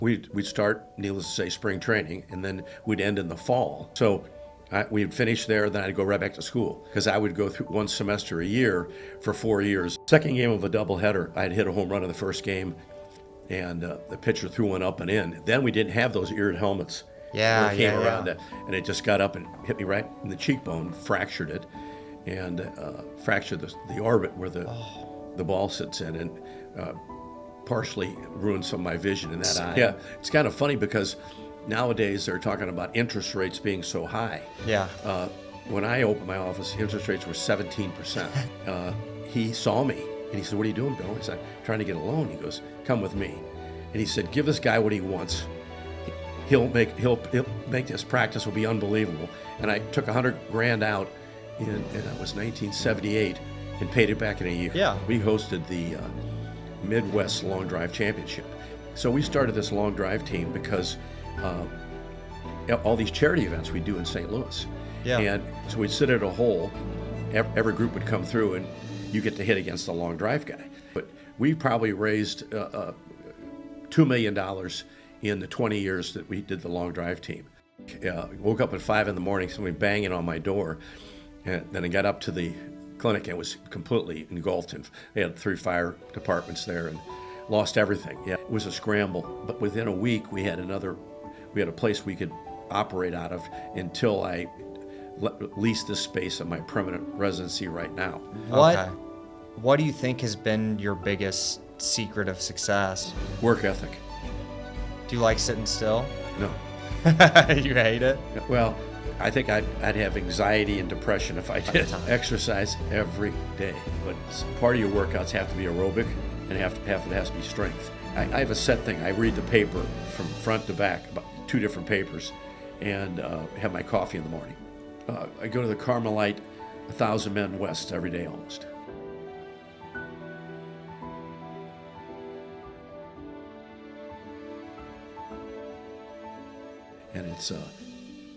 We'd start, needless to say, spring training, and then we'd end in the fall. So we'd finish there, then I'd go right back to school, because I would go through one semester a year for 4 years. Second game of a doubleheader, I'd hit a home run in the first game, and the pitcher threw one up and in. Then we didn't have those eared helmets. Yeah, it came around, and it just got up and hit me right in the cheekbone, fractured it, and fractured the orbit where the ball sits in, and partially ruined some of my vision in that eye. Yeah, it's kind of funny because nowadays they're talking about interest rates being so high. Yeah. When I opened my office, interest rates were 17%. He saw me and he said, "What are you doing, Bill?" I said, "I'm trying to get a loan." He goes, "Come with me." And he said, "Give this guy what he wants. He'll make this practice will be unbelievable." And I took $100,000 out and that was 1978 and paid it back in a year. Yeah. We hosted the Midwest Long Drive Championship. So we started this long drive team because all these charity events we do in St. Louis. Yeah. And so we'd sit at a hole, every group would come through and you get to hit against the long drive guy. But we probably raised $2 million in the 20 years that we did the long drive team. Woke up at 5 in the morning, somebody banging on my door, and then I got up to the clinic and was completely engulfed. And they had 3 fire departments there and lost everything. Yeah, it was a scramble. But within a week, we had a place we could operate out of until I leased this space at my permanent residency right now. What do you think has been your biggest secret of success? Work ethic. Do you like sitting still? No. You hate it? Well, I think I'd have anxiety and depression if I did. Exercise every day. But part of your workouts have to be aerobic and half it has to be strength. I have a set thing. I read the paper from front to back, about 2 different papers, and have my coffee in the morning. I go to the Carmelite 1,000 Men West every day almost. And it's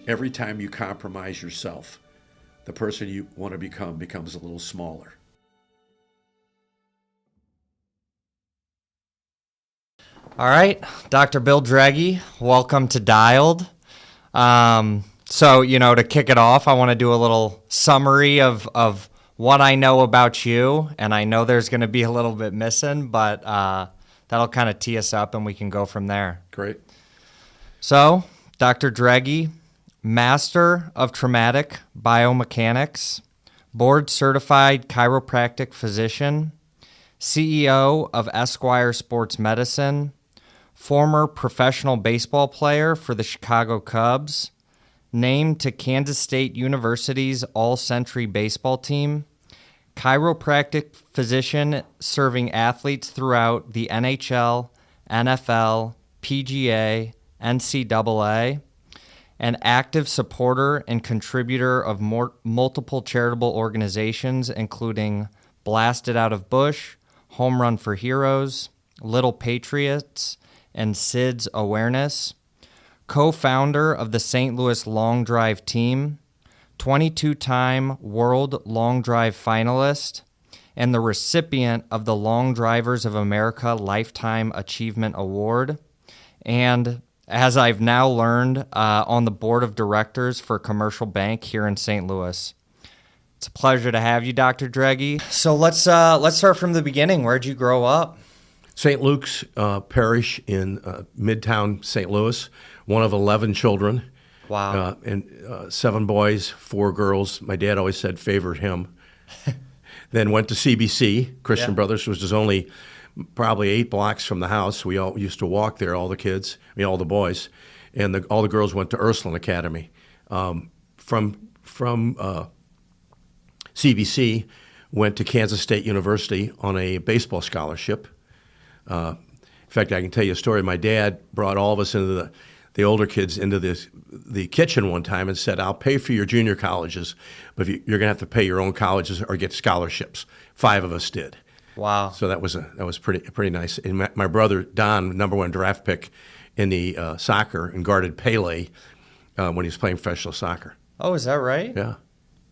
every time you compromise yourself, the person you want to become becomes a little smaller. All right, Dr. Bill Droege, welcome to DIALED. So, to kick it off, I want to do a little summary of what I know about you, and I know there's going to be a little bit missing, but that'll kind of tee us up and we can go from there. Great. So, Dr. Droege, Master of Traumatic Biomechanics, board-certified chiropractic physician, CEO of Esquire Sports Medicine, former professional baseball player for the Chicago Cubs, named to Kansas State University's All-Century Baseball Team, chiropractic physician serving athletes throughout the NHL, NFL, PGA, NCAA, an active supporter and contributor of multiple charitable organizations, including Blasted Out of Bush, Home Run for Heroes, Little Patriots, and SIDS Awareness, co-founder of the St. Louis Long Drive Team, 22-time World Long Drive finalist, and the recipient of the Long Drivers of America Lifetime Achievement Award, and as I've now learned, on the board of directors for a commercial bank here in St. Louis. It's a pleasure to have you, Dr. Droege. So let's start from the beginning. Where'd you grow up? St. Luke's Parish in Midtown St. Louis, one of 11 children. Wow. And 7 boys, 4 girls. My dad always said favored him. Then went to CBC, Christian Brothers, which was only probably 8 blocks from the house. We all used to walk there, all the kids, all the boys. And all the girls went to Ursuline Academy. From CBC, went to Kansas State University on a baseball scholarship. In fact, I can tell you a story. My dad brought all of us into the older kids into the kitchen one time and said, "I'll pay for your junior colleges, but you're going to have to pay your own colleges or get scholarships." 5 of us did. Wow! So that was pretty nice. And my brother Don, #1 draft pick in the soccer, and guarded Pele when he was playing professional soccer. Oh, is that right? Yeah.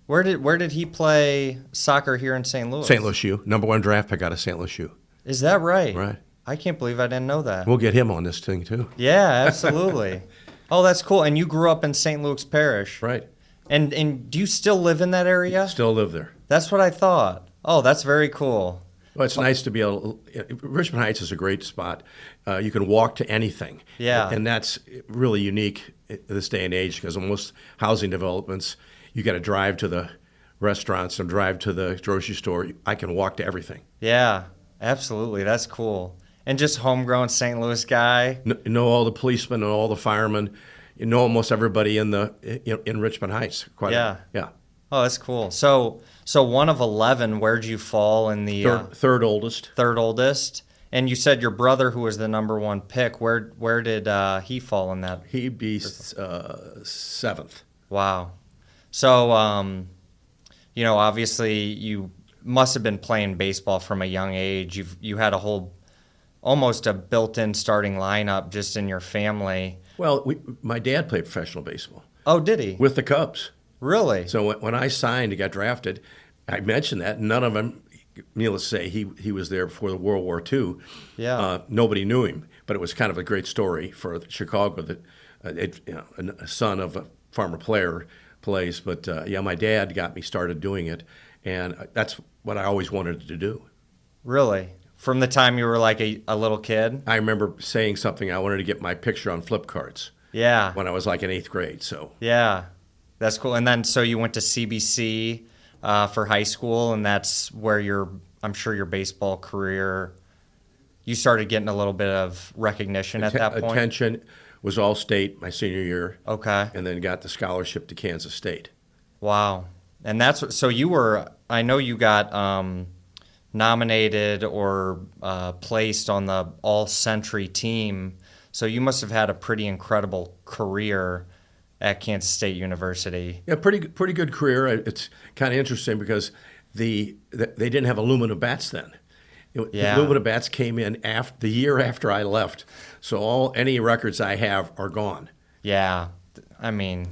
Where did he play soccer here in St. Louis? St. Louis U, #1 draft pick out of St. Louis U. Is that right? Right. I can't believe I didn't know that. We'll get him on this thing too. Yeah, absolutely. Oh, that's cool. And you grew up in St. Luke's Parish. Right. And do you still live in that area? Still live there. That's what I thought. Oh, that's very cool. Well, it's nice to be able. Richmond Heights is a great spot. You can walk to anything. Yeah. And that's really unique in this day and age because in most housing developments, you got to drive to the restaurants and drive to the grocery store. I can walk to everything. Yeah, absolutely. That's cool. And just homegrown St. Louis guy. Know all the policemen and all the firemen. You know almost everybody in Richmond Heights. Yeah. Yeah. Oh, that's cool. So one of 11, where'd you fall in the third oldest? Third oldest. And you said your brother, who was the number one pick, where did he fall in that? He'd be seventh. Wow. So, obviously you must have been playing baseball from a young age. You had almost a built-in starting lineup just in your family. Well, my dad played professional baseball. Oh, did he? With the Cubs. Really? So when I signed and got drafted, I mentioned that. None of them, needless to say, he was there before the World War II. Yeah. Nobody knew him, but it was kind of a great story for Chicago that a son of a former player plays. But my dad got me started doing it, and that's what I always wanted to do. Really? From the time you were like a little kid? I remember saying something. I wanted to get my picture on flip cards. Yeah. When I was like in 8th grade. So. Yeah. That's cool. And then, so you went to CBC for high school, and that's where I'm sure your baseball career, you started getting a little bit of recognition at that point? Attention. Was all state my senior year. Okay. And then got the scholarship to Kansas State. Wow. And so I know you got nominated or placed on the all-century team, so you must have had a pretty incredible career at Kansas State University. Yeah, pretty good career. It's kind of interesting because they didn't have aluminum bats then. Yeah. Aluminum bats came in the year after I left, so any records I have are gone. Yeah, I mean.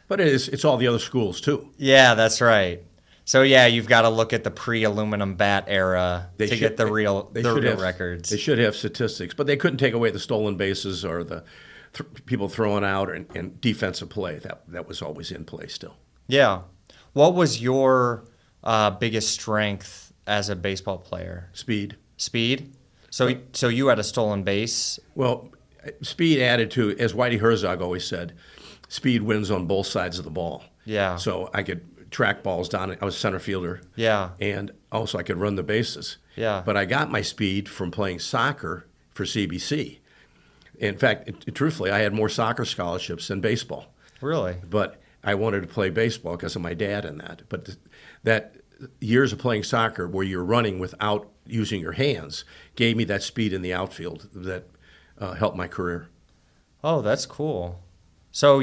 But it's all the other schools too. Yeah, that's right. So yeah, you've got to look at the pre-aluminum bat era to get the real records. They should have statistics, but they couldn't take away the stolen bases or the people throwing out and defensive play. That was always in play still. Yeah. What was your biggest strength as a baseball player? Speed. Speed? So you had a stolen base? Well, speed added to, as Whitey Herzog always said, speed wins on both sides of the ball. Yeah. So I could track balls down. I was center fielder. Yeah. And also I could run the bases. Yeah. But I got my speed from playing soccer for CBC. In fact, truthfully, I had more soccer scholarships than baseball. Really? But I wanted to play baseball because of my dad and that. But that years of playing soccer where you're running without using your hands gave me that speed in the outfield that helped my career. Oh, that's cool. So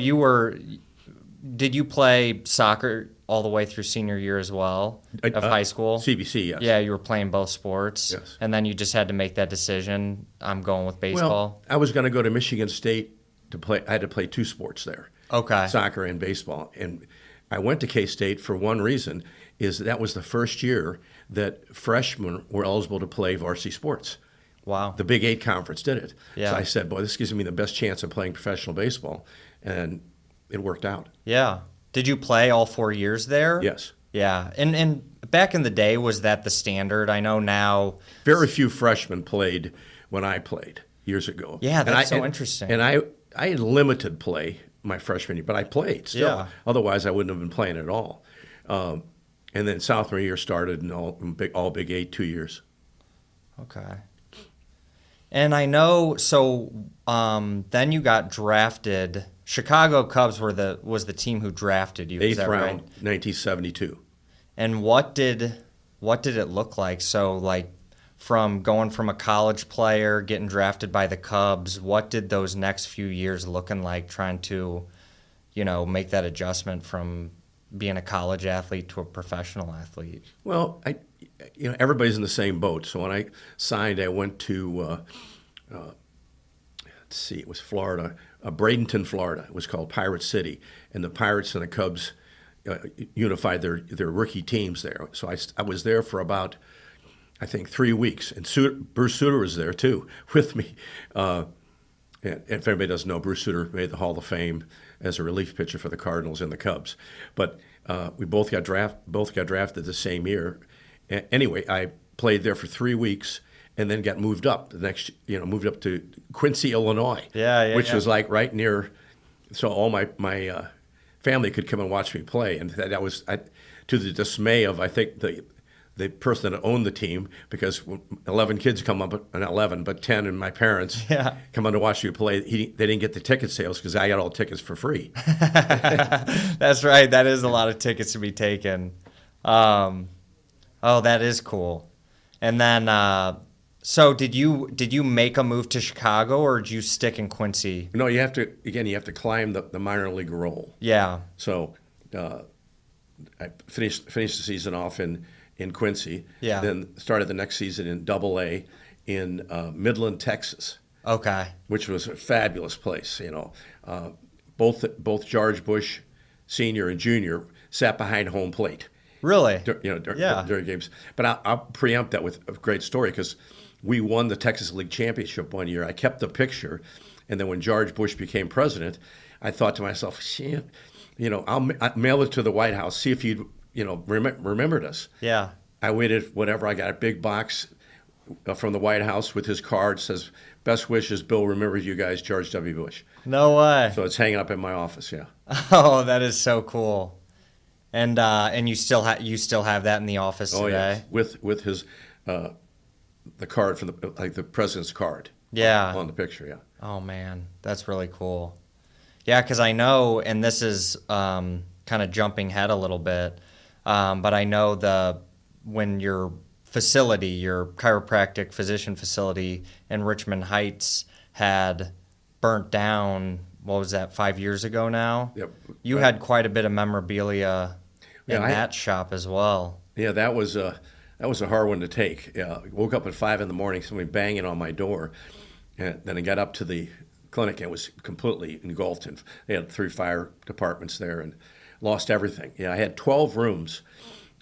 did you play soccer all the way through senior year as well of high school? CBC, yes. Yeah, you were playing both sports. Yes. And then you just had to make that decision, I'm going with baseball. Well, I was going to go to Michigan State to play. I had to play 2 sports there. Okay. Soccer and baseball. And I went to K-State for one reason, is that was the first year that freshmen were eligible to play varsity sports. Wow. The Big 8 conference did it. Yeah. So I said, boy, this gives me the best chance of playing professional baseball. And it worked out. Yeah. Did you play all 4 years there? Yes. Yeah. And back in the day, was that the standard? I know now. Very few freshmen played when I played years ago. Yeah, that's interesting. And I had limited play my freshman year, but I played still. Yeah. Otherwise, I wouldn't have been playing at all. And then sophomore year started and all Big 8, 2 years. Okay. And I know, so then you got drafted. Chicago Cubs was the team who drafted you. 8th round, right? 1972. And what did it look like? So like from going from a college player, getting drafted by the Cubs, what did those next few years looking like trying to, make that adjustment from being a college athlete to a professional athlete? Well, everybody's in the same boat. So when I signed, I went to, it was Florida, Bradenton, Florida. It was called Pirate City, and the Pirates and the Cubs unified their rookie teams there. So I was there for about I think, 3 weeks. And Bruce Sutter was there too with me. And if anybody doesn't know, Bruce Sutter made the Hall of Fame as a relief pitcher for the Cardinals and the Cubs. But we both got drafted the same year. Anyway, I played there for 3 weeks and then got moved up moved up to Quincy, Illinois. Which was like right near, so all my family could come and watch me play. And that was to the dismay of, I think, the person that owned the team, because 11 kids come up, not 11, but 10, and my parents come on to watch me play. They didn't get the ticket sales because I got all the tickets for free. That's right. That is a lot of tickets to be taken. Oh, that is cool. And then, so did you make a move to Chicago, or did you stick in Quincy? No, you have to climb the minor league roll. Yeah. So I finished the season off in Quincy. Yeah. Then started the next season in Double-A in Midland, Texas. Okay. Which was a fabulous place. Both George Bush, Sr. and Jr. sat behind home plate. Really? During games. But I'll preempt that with a great story, because we won the Texas League Championship one year. I kept the picture, and then when George Bush became president, I thought to myself, shit, I'll mail it to the White House, see if you'd remembered us. Yeah. I waited, whatever. I got a big box from the White House with his card, says, "Best wishes, Bill. Remembers you guys, George W. Bush." No way. So it's hanging up in my office. Yeah. Oh, that is so cool. And you still have that in the office today? Oh yeah, with his the card from the president's card. Yeah. On the picture. Yeah. Oh man, that's really cool. Yeah, because I know, and this is kind of jumping ahead a little bit. But I know when your facility, your chiropractic physician facility in Richmond Heights had burnt down, what was that, 5 years ago now? Yep. You had quite a bit of memorabilia in that shop as well. Yeah, that was a hard one to take. I woke up at 5 a.m, somebody banging on my door, and then I got up to the clinic and it was completely engulfed. And they had 3 fire departments there and lost everything. Yeah, I had 12 rooms,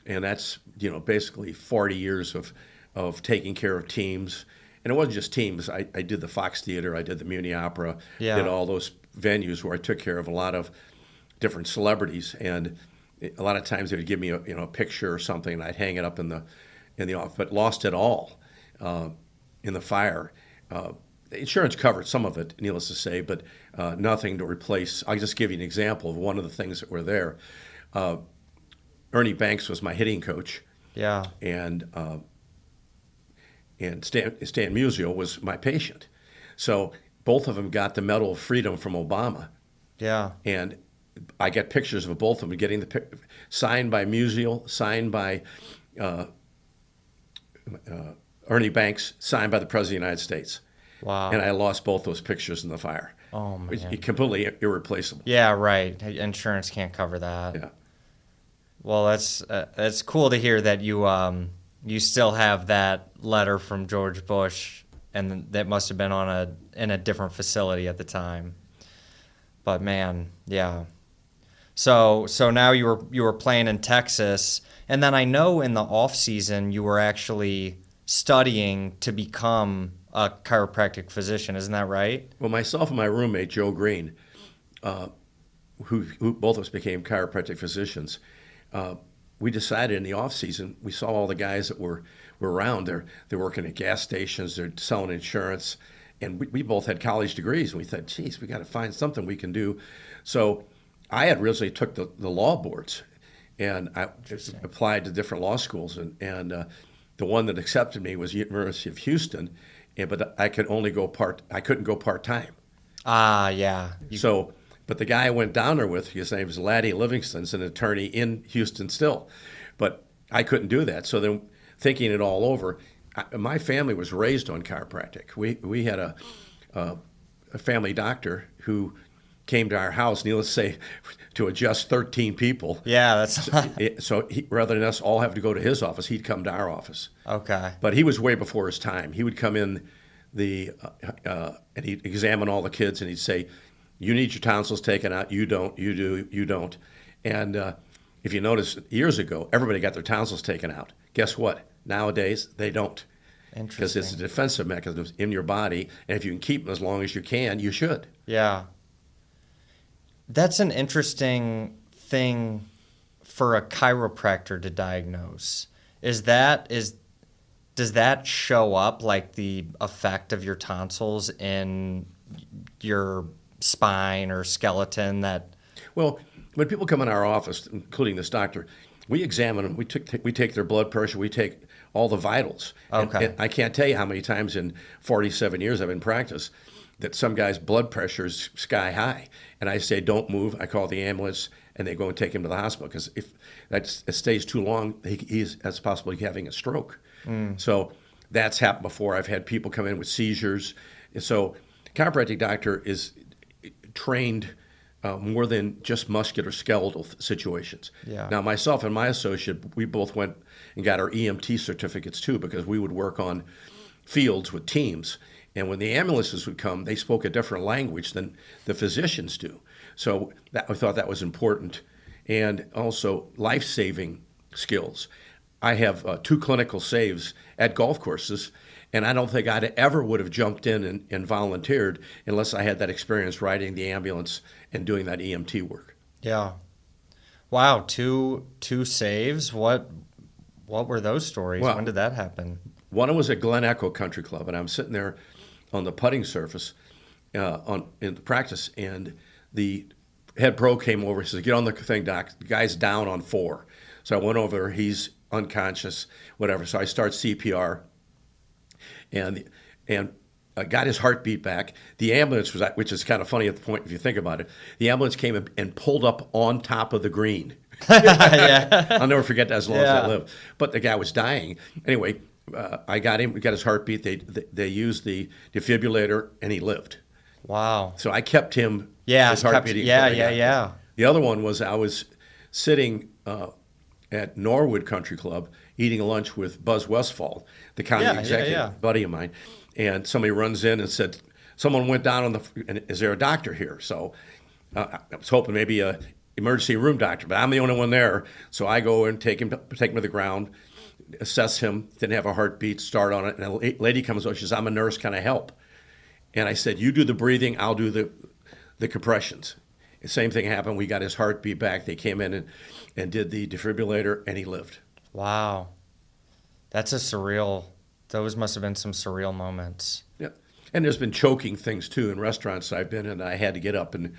and that's basically 40 years of taking care of teams. And it wasn't just teams. I did the Fox Theater, I did the Muni Opera, did all those venues where I took care of a lot of different celebrities. And a lot of times they would give me a picture or something, and I'd hang it up in the office. But lost it all in the fire. Insurance covered some of it, needless to say, but nothing to replace. I'll just give you an example of one of the things that were there. Ernie Banks was my hitting coach. Yeah. And Stan Musial was my patient. So both of them got the Medal of Freedom from Obama. Yeah. And I get pictures of both of them getting signed by Musial, signed by Ernie Banks, signed by the President of the United States. Wow. And I lost both those pictures in the fire. Oh, man. It's completely irreplaceable. Yeah, right. Insurance can't cover that. Yeah. Well, that's cool to hear that you still have that letter from George Bush, and that must have been in a different facility at the time. But man, yeah. So now you were playing in Texas, and then I know in the off season you were actually studying to become a chiropractic physician. Isn't that right? Well, myself and my roommate Joe Green, who both of us became chiropractic physicians, we decided in the off season, we saw all the guys that were around. They're working at gas stations, they're selling insurance, and we both had college degrees. And we thought, geez, we got to find something we can do. So I had originally took the law boards, and I applied to different law schools, and the one that accepted me was University of Houston, but I couldn't go part-time. Ah, yeah. But the guy I went down there with, his name was Laddie Livingston's an attorney in Houston still. But I couldn't do that. So then, thinking it all over, my family was raised on chiropractic. We had a family doctor who came to our house, needless to say, to adjust 13 people. Yeah, that's... So rather than us all have to go to his office, he'd come to our office. Okay. But he was way before his time. He would come in and he'd examine all the kids, and he'd say, "You need your tonsils taken out. You don't. You do. You don't." And if you notice, years ago, everybody got their tonsils taken out. Guess what? Nowadays, they don't. Because it's a defensive mechanism in your body, and if you can keep them as long as you can, you should. Yeah. That's an interesting thing for a chiropractor to diagnose. Does that show up, like the effect of your tonsils in your spine or skeleton? Well, when people come in our office, including this doctor, we examine them. We take their blood pressure. We take all the vitals. Okay. And I can't tell you how many times in 47 years I've been in practice that some guy's blood pressure is sky high. And I say, don't move. I call the ambulance, and they go and take him to the hospital. Because if that stays too long, that's possibly having a stroke. So that's happened before. I've had people come in with seizures. So chiropractic doctor is trained more than just musculoskeletal situations. Yeah. Now, myself and my associate, we both went and got our EMT certificates too, because we would work on fields with teams. And when the ambulances would come, they spoke a different language than the physicians do. So I thought that was important. And also life-saving skills. I have 2 clinical saves at golf courses, and I don't think I'd ever would have jumped in and volunteered unless I had that experience riding the ambulance and doing that EMT work. Yeah. Wow, two saves. What were those stories? Well, when did that happen? One was at Glen Echo Country Club, and I'm sitting there on the putting surface in the practice, and the head pro came over. He says, "Get on the thing, doc. The guy's down on 4." So I went over. He's unconscious, whatever. So I start CPR, and I got his heartbeat back. The ambulance was, which is kind of funny at the point if you think about it. The ambulance came and pulled up on top of the green. Yeah. I'll never forget that as long as I live. But the guy was dying. Anyway, I got him. We got his heartbeat. They used the defibrillator, and he lived. Wow. So I kept him. Yeah. His heart beating. Yeah. The other one was I was sitting at Norwood Country Club eating lunch with Buzz Westfall, the county executive, buddy of mine, and somebody runs in and said, "Someone went down on and is there a doctor here?" So I was hoping maybe a emergency room doctor, but I'm the only one there. So I go and take him to the ground, assess him, didn't have a heartbeat, start on it, and a lady comes over, she says, "I'm a nurse, can I help?" And I said, "You do the breathing, I'll do the compressions." The same thing happened. We got his heartbeat back. They came in and did the defibrillator, and he lived. Wow. Those must have been some surreal moments. Yeah. And there's been choking things, too, in restaurants I've been in. I had to get up and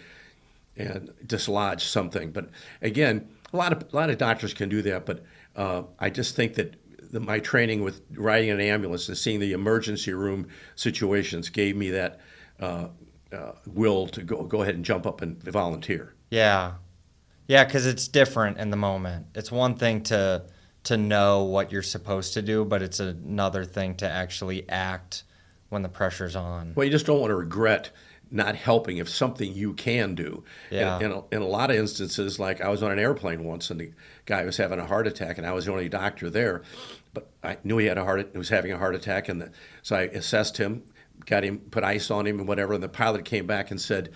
dislodge something. But, again, a lot of doctors can do that. But I just think that my training with riding an ambulance and seeing the emergency room situations gave me that will to go ahead and jump up and volunteer. Yeah. Yeah, because it's different in the moment. It's one thing to know what you're supposed to do, but it's another thing to actually act when the pressure's on. Well, you just don't want to regret not helping if something you can do. Yeah. In a lot of instances, like I was on an airplane once, and the guy was having a heart attack, and I was the only doctor there, but I knew he was having a heart attack, so I assessed him, got him, put ice on him and whatever, and the pilot came back and said,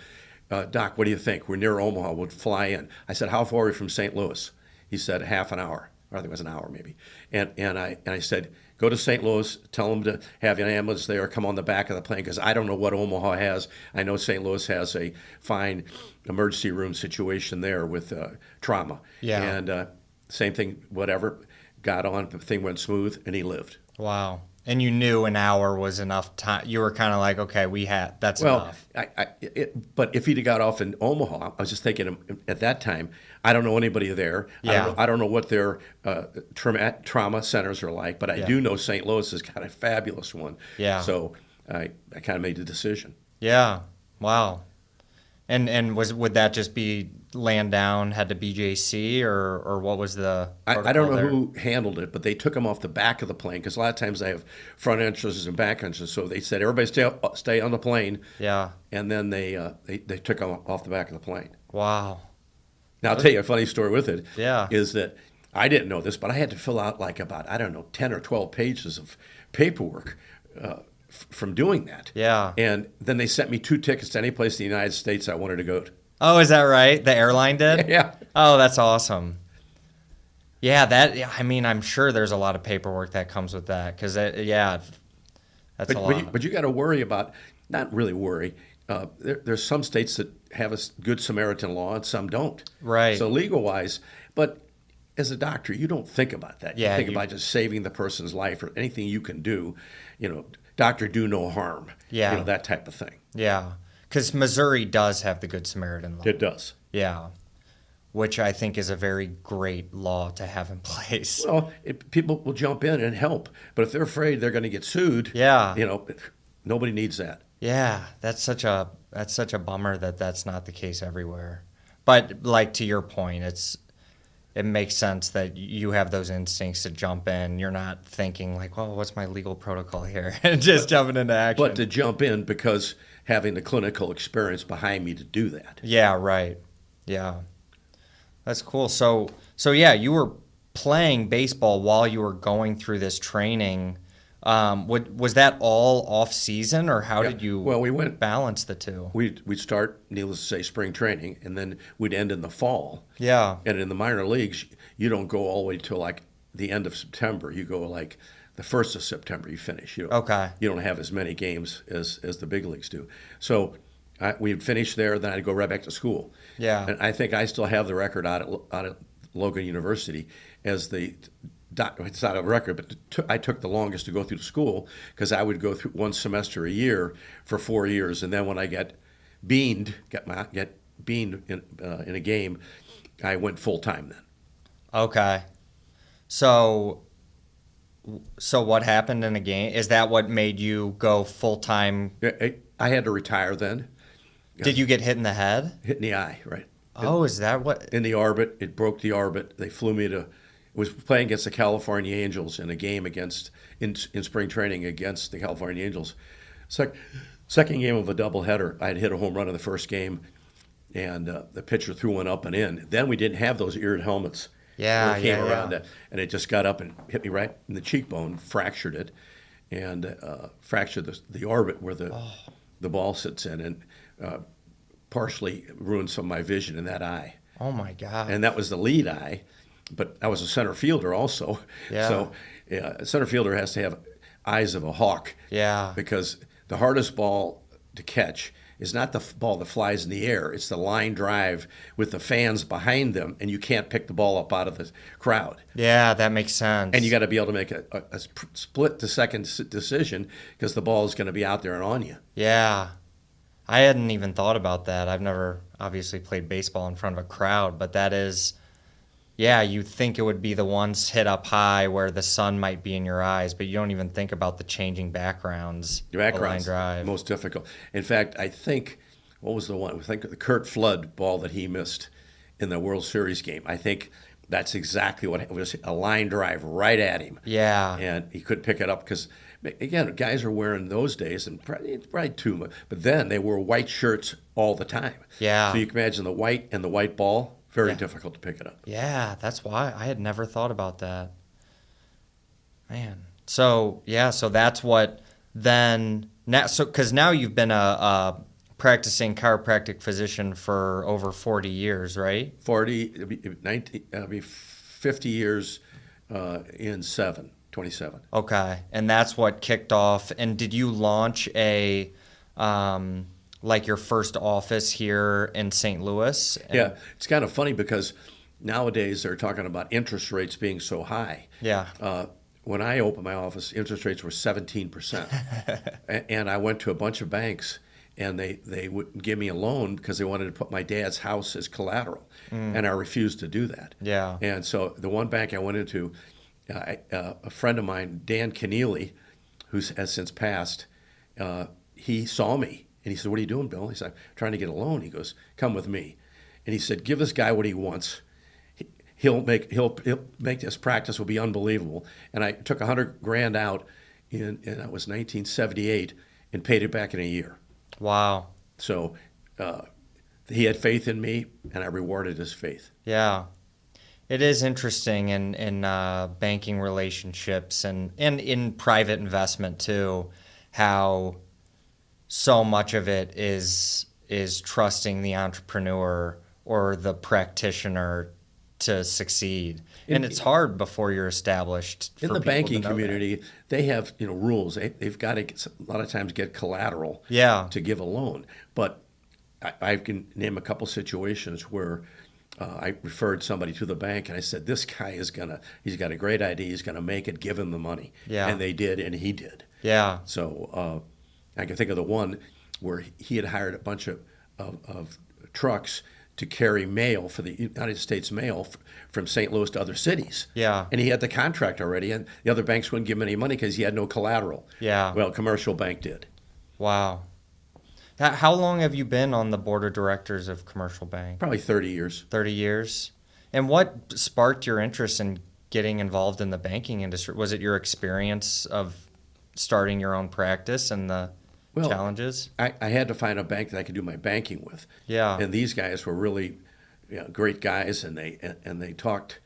"Doc, what do you think? We're near Omaha. We'll fly in." I said, "How far are we from St. Louis?" He said, "Half an hour." Or I think it was an hour maybe. And I said, "Go to St. Louis, tell them to have an ambulance there, come on the back of the plane, because I don't know what Omaha has. I know St. Louis has a fine emergency room situation there with trauma." Yeah. And same thing, whatever, got on, the thing went smooth, and he lived. Wow. And you knew an hour was enough time. You were kind of like, okay, that's enough. But if he'd have got off in Omaha, I was just thinking at that time, I don't know anybody there. Yeah. I don't know what their trauma centers are like, but I do know St. Louis has got a fabulous one. Yeah. So I kind of made the decision. Yeah. Wow. And would that just be land down, had to BJC, or what was the I don't know who handled it, but they took him off the back of the plane, because a lot of times they have front entrances and back entrances. So they said, "Everybody stay on the plane." Yeah. And then they took him off the back of the plane. Wow. Now, I'll tell you a funny story with it. Yeah. Is that I didn't know this, but I had to fill out like about, 10 or 12 pages of paperwork from doing that. Yeah. And then they sent me 2 tickets to any place in the United States I wanted to go to. Oh, is that right? The airline did? Yeah. Oh, that's awesome. Yeah, I mean, I'm sure there's a lot of paperwork that comes with that because, yeah, that's a lot. But you got to worry about, not really worry. There's some states that have a good Samaritan law and some don't. Right. So legal wise, but as a doctor, you don't think about that. Yeah, you think about just saving the person's life or anything you can do. Doctor, do no harm. Yeah. That type of thing. Yeah, because Missouri does have the Good Samaritan law. It does. Yeah, which I think is a very great law to have in place. Well, people will jump in and help, but if they're afraid they're going to get sued, Yeah. Nobody needs that. Yeah, that's such a bummer that that's not the case everywhere. But like to your point, it makes sense that you have those instincts to jump in. You're not thinking like, well, what's my legal protocol here? And just jumping into action. But to jump in because having the clinical experience behind me to do that. Yeah, right. Yeah. That's cool. So yeah, you were playing baseball while you were going through this training. Was that all off season, or how did you balance the two? We'd start, needless to say, spring training, and then we'd end in the fall. Yeah. And in the minor leagues, you don't go all the way till like the end of September. You go like the 1st of September. You finish. Okay. You don't have as many games as the big leagues do. So we'd finish there, then I'd go right back to school. Yeah. And I think I still have the record out at Logan University as it's not a record, but I took the longest to go through the school because I would go through one semester a year for 4 years, and then when I get beaned in a game, I went full time then. Okay. So what happened in a game? Is that what made you go full time? I had to retire then. Did you get hit in the head? Hit in the eye, right? Oh, is that what? In the orbit, it broke the orbit. They flew me to. Was playing against the California Angels in a game in spring training against the California Angels. Second game of a doubleheader, I had hit a home run in the first game, and the pitcher threw one up and in. Then we didn't have those eared helmets. Yeah, it came around, and it just got up and hit me right in the cheekbone, fractured it, and fractured the orbit where the ball sits in, and partially ruined some of my vision in that eye. Oh my God! And that was the lead eye. But I was a center fielder also. Yeah. So a center fielder has to have eyes of a hawk. Yeah. Because the hardest ball to catch is not the ball that flies in the air. It's the line drive with the fans behind them, and you can't pick the ball up out of the crowd. Yeah, that makes sense. And you got to be able to make a split-second decision because the ball is going to be out there and on you. Yeah. I hadn't even thought about that. I've never obviously played baseball in front of a crowd, but that is... Yeah, you'd think it would be the ones hit up high where the sun might be in your eyes, but you don't even think about the changing backgrounds. The background's most difficult. In fact, I think, what was the one? I think the Kurt Flood ball that he missed in the World Series game. I think that's exactly what it was, a line drive right at him. Yeah. And he couldn't pick it up because, again, guys are wearing those days, and probably too much, but then they wore white shirts all the time. Yeah. So you can imagine the white and the white ball. Very difficult to pick it up. Yeah, that's why I had never thought about that. Man. So that's what then, because now you've been a practicing chiropractic physician for over 40 years, right? 50 years in 27. Okay. And that's what kicked off. And did you launch like your first office here in St. Louis? Yeah, it's kind of funny because nowadays they're talking about interest rates being so high. Yeah. When I opened my office, interest rates were 17%. And I went to a bunch of banks, and they wouldn't give me a loan because they wanted to put my dad's house as collateral. And I refused to do that. Yeah. And so the one bank I went into, a friend of mine, Dan Keneally, who has since passed, he saw me. And he said, "What are you doing, Bill?" He said, "I'm trying to get a loan." He goes, "Come with me." And he said, "Give this guy what he wants. He'll make this practice will be unbelievable." And I took $100,000 out and that was 1978, and paid it back in a year. Wow. So he had faith in me, and I rewarded his faith. Yeah. It is interesting in banking relationships and in private investment too, how so much of it is trusting the entrepreneur or the practitioner to succeed. And it's hard before you're established. In for the people to banking know that. community, they have rules. They've got to a lot of times get collateral Yeah. to give a loan. But I can name a couple situations where I referred somebody to the bank, and I said, "This guy he's got a great idea. He's gonna make it. Give him the money." Yeah. And they did, and he did. Yeah. So I can think of the one where he had hired a bunch of trucks to carry mail for the United States Mail from St. Louis to other cities. Yeah. And he had the contract already, and the other banks wouldn't give him any money because he had no collateral. Yeah. Well, Commercial Bank did. Wow. How long have you been on the board of directors of Commercial Bank? Probably 30 years. 30 years. And what sparked your interest in getting involved in the banking industry? Was it your experience of starting your own practice and the challenges? I had to find a bank that I could do my banking with. Yeah. And these guys were really great guys, and they talked.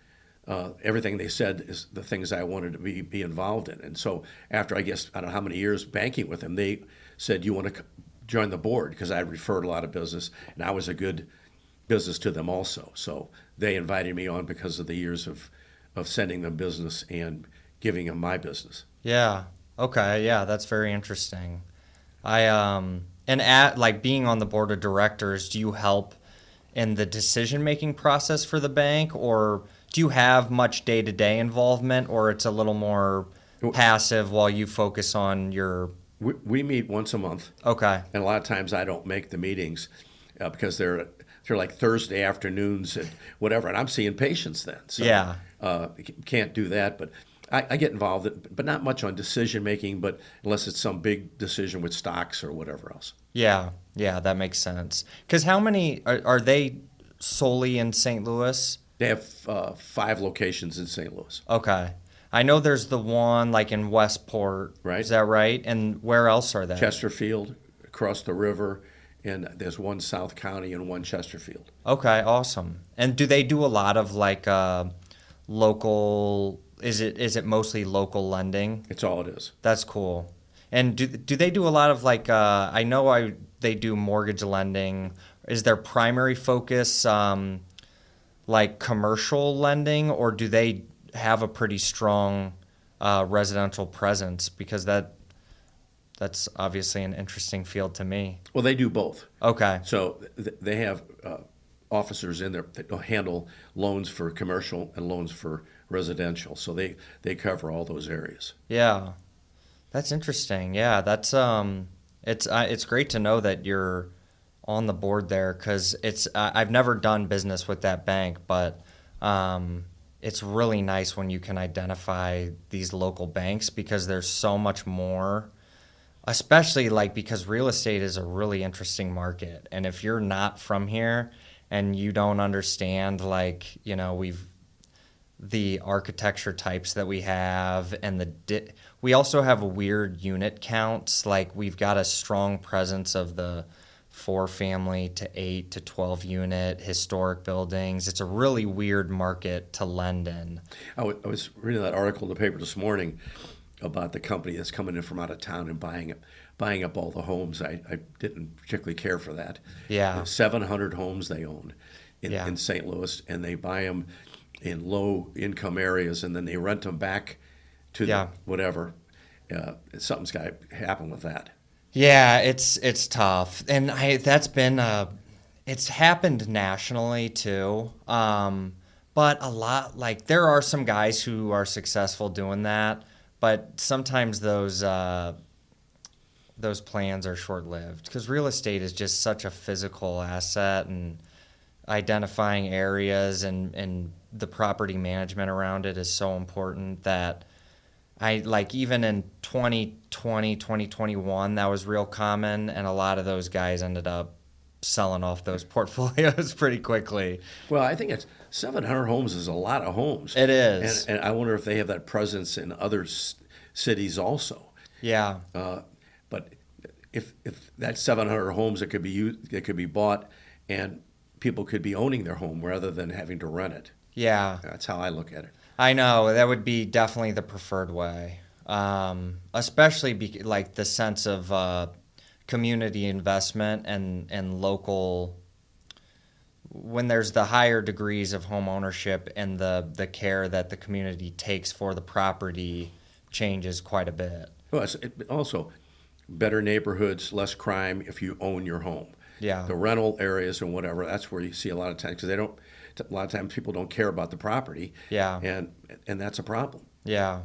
Everything they said is the things I wanted to be involved in. And so after, I don't know how many years banking with them, they said, "You want to join the board?" Because I referred a lot of business, and I was a good business to them also. So they invited me on because of the years of sending them business and giving them my business. Yeah. Okay. Yeah, that's very interesting. And like being on the board of directors, do you help in the decision-making process for the bank, or do you have much day-to-day involvement, or it's a little more passive while you focus on your... We meet once a month. Okay. And a lot of times I don't make the meetings because they're like Thursday afternoons and whatever, and I'm seeing patients then. So, Yeah. Can't do that, but I get involved, but not much on decision making, but unless it's some big decision with stocks or whatever else. Yeah. Yeah, that makes sense. Because how many are they solely in St. Louis? They have 5 locations in St. Louis. Okay. I know there's the one like in Westport. Right. Is that right? And where else are they? Chesterfield, across the river, and there's one South County and one Chesterfield. Okay, awesome. And do they do a lot of like local? Is it mostly local lending? It's all it is. That's cool. And do they do a lot of like I know they do mortgage lending. Is their primary focus like commercial lending, or do they have a pretty strong residential presence? Because that's obviously an interesting field to me. Well, they do both. Okay. So they have officers in there that handle loans for commercial and loans for residential. So they cover all those areas. Yeah. That's interesting. Yeah, that's it's great to know that you're on the board there, because I've never done business with that bank, but it's really nice when you can identify these local banks, because there's so much more, especially like because real estate is a really interesting market. And if you're not from here and you don't understand, like, the architecture types that we have, and we also have weird unit counts. Like we've got a strong presence of the 4-family to 8 to 12 unit historic buildings. It's a really weird market to lend in. I was reading that article in the paper this morning about the company that's coming in from out of town and buying up all the homes. I didn't particularly care for that. Yeah. 700 homes they own in St. Louis, and they buy them in low income areas, and then they rent them back to whatever. Something's got to happen with that. Yeah, it's tough, and it's happened nationally too. But a lot, like, there are some guys who are successful doing that, but sometimes those plans are short-lived, because real estate is just such a physical asset, and identifying areas and the property management around it is so important that even in 2020, 2021, that was real common, and a lot of those guys ended up selling off those portfolios pretty quickly. Well, I think it's 700 homes is a lot of homes. It is. And I wonder if they have that presence in other cities also. Yeah. But if that's 700 homes that could be bought, and people could be owning their home rather than having to rent it. Yeah. That's how I look at it. I know, that would be definitely the preferred way, especially like the sense of community investment and local when there's the higher degrees of home ownership and the care that the community takes for the property changes quite a bit. Well, also better neighborhoods, less crime if you own your home. Yeah. The rental areas and whatever, that's where you see a lot of times, because a lot of times people don't care about the property. Yeah. And that's a problem. Yeah.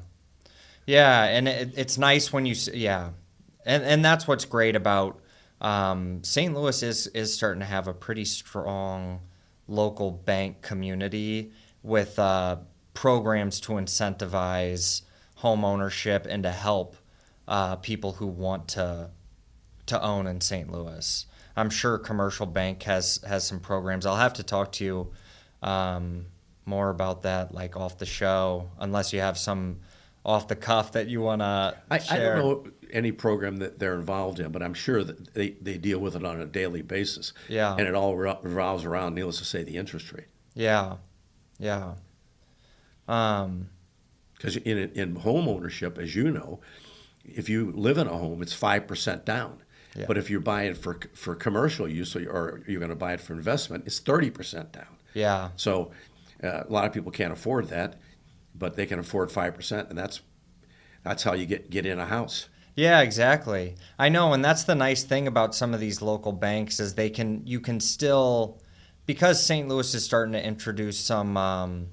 Yeah, and it's nice when and that's what's great about St. Louis is starting to have a pretty strong local bank community with programs to incentivize home ownership and to help people who want to own in St. Louis. I'm sure Commercial Bank has some programs. I'll have to talk to you more about that, like off the show, unless you have some off the cuff that you want to share. I don't know any program that they're involved in, but I'm sure that they deal with it on a daily basis. Yeah. And it all revolves around, needless to say, the interest rate. Yeah. Yeah. Because in home ownership, as you know, if you live in a home, it's 5% down. Yeah. But if you're buying for commercial use or you're going to buy it for investment, it's 30% down. Yeah. So a lot of people can't afford that, but they can afford 5%, and that's how you get in a house. Yeah, exactly. I know, and that's the nice thing about some of these local banks is you can still, because St. Louis is starting to introduce some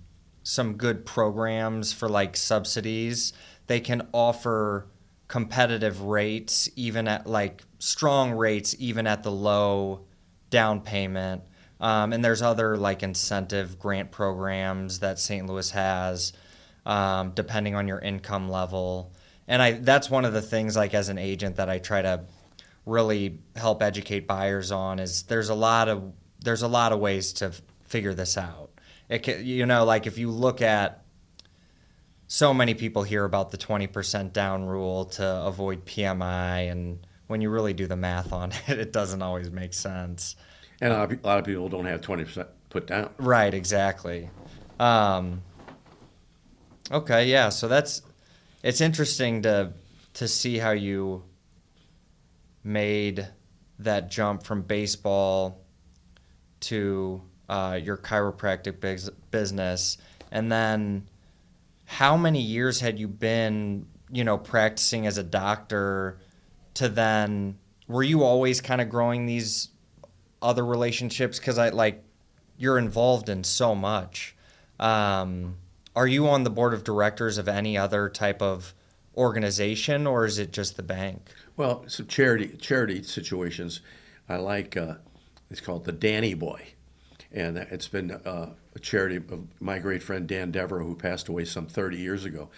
good programs for like subsidies, they can offer competitive rates, even at like strong rates, even at the low down payment. And there's other like incentive grant programs that St. Louis has, depending on your income level. And that's one of the things, like as an agent, that I try to really help educate buyers on is there's a lot of ways to figure this out. Like if you look at, so many people hear about the 20% down rule to avoid PMI, and when you really do the math on it, it doesn't always make sense. And a lot of people don't have 20% put down. Right, exactly. Okay, yeah, so it's interesting to see how you made that jump from baseball to your chiropractic business, and then how many years had you been, practicing as a doctor to then, were you always kind of growing these other relationships? Because you're involved in so much. Are you on the board of directors of any other type of organization, or is it just the bank? Well, some charity situations. I like, it's called the Danny Boy. And it's been a charity of my great friend Dan Devereaux, who passed away some 30 years ago.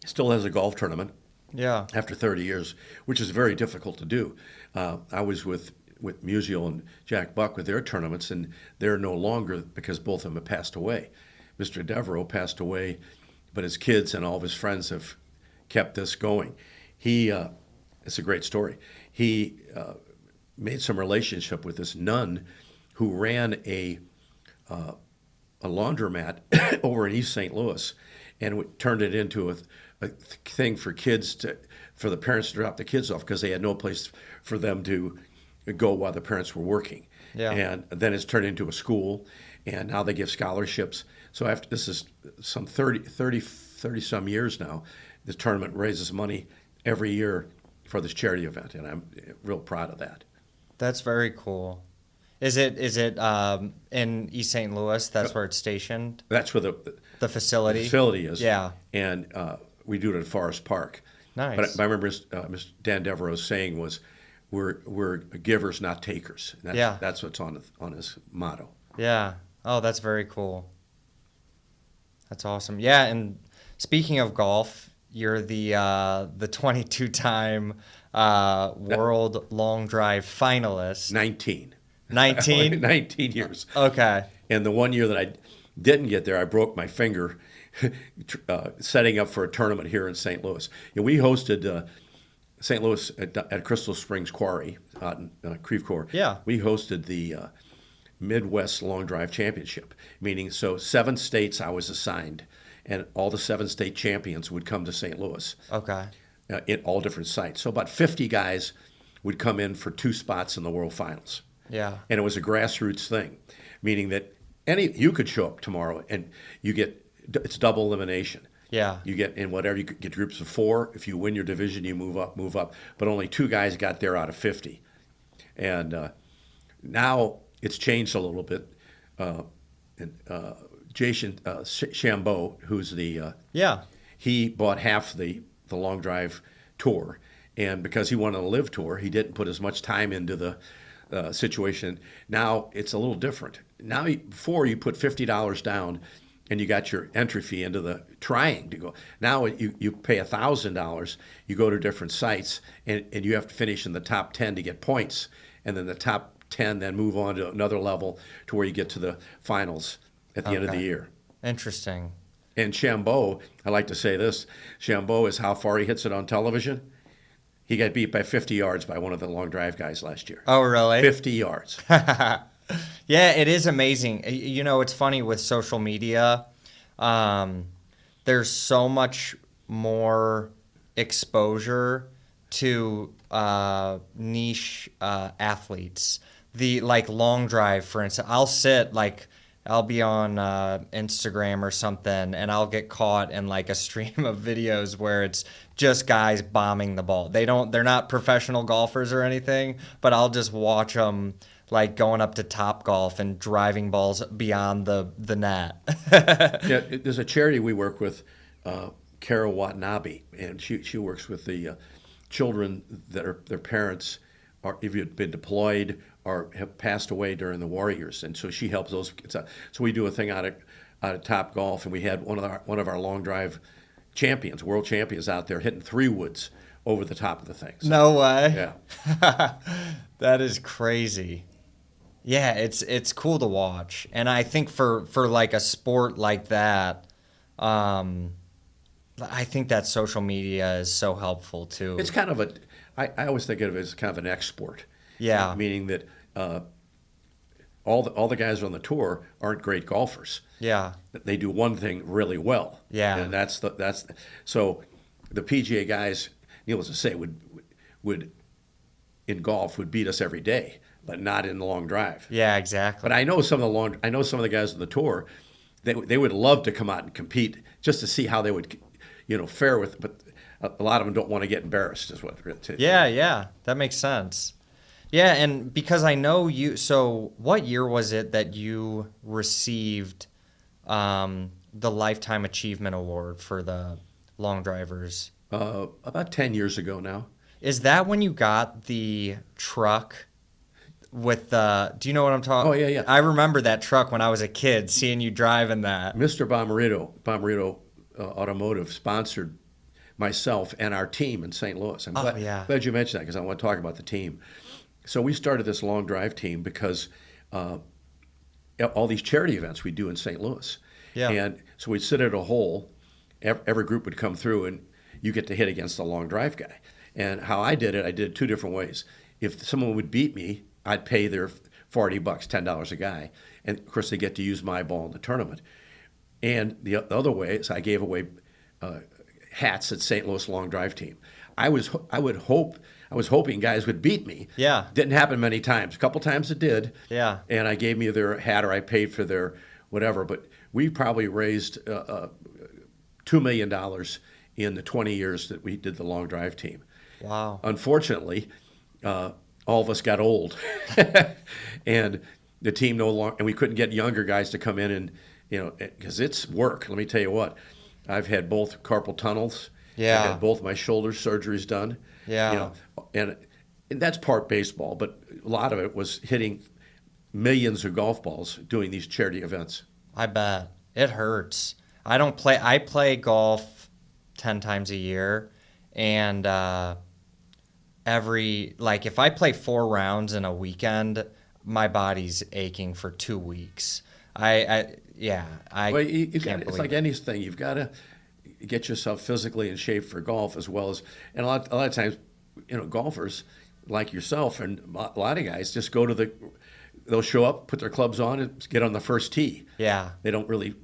Still has a golf tournament. Yeah. After 30 years, which is very difficult to do. I was with Musial and Jack Buck with their tournaments, and they're no longer because both of them have passed away. Mr. Devereaux passed away, but his kids and all of his friends have kept this going. It's a great story. He made some relationship with this nun who ran a laundromat over in East St. Louis, and turned it into a thing for for the parents to drop the kids off because they had no place for them to go while the parents were working. Yeah. And then it's turned into a school, and now they give scholarships. So after this is some 30 some years now, the tournament raises money every year for this charity event, and I'm real proud of that. That's very cool. Is it in East St. Louis? That's where it's stationed? That's where the facility? The facility is. Yeah. And we do it at Forest Park. Nice. But I remember Mr. Dan Devereaux's saying was, we're givers, not takers. That's what's on his motto. Yeah. Oh, that's very cool. That's awesome. Yeah, and speaking of golf, you're the 22-time World Long Drive finalist. 19. 19? 19 years. Okay. And the one year that I didn't get there, I broke my finger setting up for a tournament here in St. Louis. We hosted St. Louis at Crystal Springs Quarry out in Creve Coeur. Yeah. We hosted the Midwest Long Drive Championship, meaning 7 states I was assigned, and all the 7 state champions would come to St. Louis. Okay. In all different sites. So about 50 guys would come in for 2 spots in the World Finals. Yeah. And it was a grassroots thing, meaning that you could show up tomorrow and it's double elimination. Yeah. You get in whatever, you could get groups of 4. If you win your division, you move up. But only 2 guys got there out of 50. And now it's changed a little bit. Jason Chambeau, who's he bought half the long drive tour. And because he wanted a live tour, he didn't put as much time into the situation. Now it's a little different. Now, before you put $50 down and you got your entry fee into the trying to go. Now you pay $1,000, you go to different sites, and you have to finish in the top 10 to get points. And then the top 10 then move on to another level to where you get to the finals at the end of the year. Interesting. And Chambeau, I like to say this, Chambeau is how far he hits it on television. He got beat by 50 yards by one of the long drive guys last year. Oh, really? 50 yards. Yeah, it is amazing. You know, it's funny with social media. There's so much more exposure to niche athletes. The long drive, for instance. I'll be on Instagram or something, and I'll get caught in a stream of videos where it's just guys bombing the ball. They're not professional golfers or anything, but I'll just watch them going up to Topgolf and driving balls beyond the net. Yeah, there's a charity we work with, Kara Watanabe, and she works with the children that their parents are either been deployed or have passed away during the war years, and so she helps those kids out. So we do a thing out of Topgolf, and we had one of our long drive champions, world champions, out there hitting 3 woods over the top of the thing. So, no way. Yeah. That is crazy. Yeah, it's cool to watch, and I think for a sport like that, I think that social media is so helpful too. It's kind of I always think of it as kind of an export. Yeah. Meaning that all the guys on the tour aren't great golfers. Yeah. They do one thing really well. Yeah. And so the PGA guys, needless to say, would in golf would beat us every day, but not in the long drive. Yeah, exactly. But I know some of the guys on the tour, they would love to come out and compete just to see how they would, fare with. But a lot of them don't want to get embarrassed, is what. Yeah, that makes sense. Yeah, and because I know you. So, what year was it that you received the Lifetime Achievement Award for the long drivers? About 10 years ago now. Is that when you got the truck with the? Do you know what I'm talking? Oh, yeah. I remember that truck when I was a kid, seeing you driving that. Mr. Bomarito Automotive sponsored myself and our team in St. Louis. I'm glad you mentioned that, because I want to talk about the team. So we started this long drive team because all these charity events we do in St. Louis. Yeah. And so we'd sit at a hole, every group would come through, and you get to hit against the long drive guy. And how I did it 2 different ways. If someone would beat me, I'd pay their $40, $10 a guy. And of course, they get to use my ball in the tournament. And the other way is I gave away hats at St. Louis long drive team. I was hoping guys would beat me. Yeah. Didn't happen many times. A couple times it did. Yeah. And I gave me their hat, or I paid for their whatever. But we probably raised $2 million in the 20 years that we did the long drive team. Wow. Unfortunately, all of us got old, and the team no longer, and we couldn't get younger guys to come in, and because it's work. Let me tell you what, I've had both carpal tunnels. Yeah. I've had both my shoulder surgeries done. Yeah. And that's part baseball, but a lot of it was hitting millions of golf balls doing these charity events. I bet. It hurts. I play golf 10 times a year, and if I play 4 rounds in a weekend, my body's aching for 2 weeks. It's like anything. You've got to get yourself physically in shape for golf, as well as, and a lot of times, golfers like yourself and a lot of guys just go to they'll show up, put their clubs on, and get on the first tee. Yeah. They don't really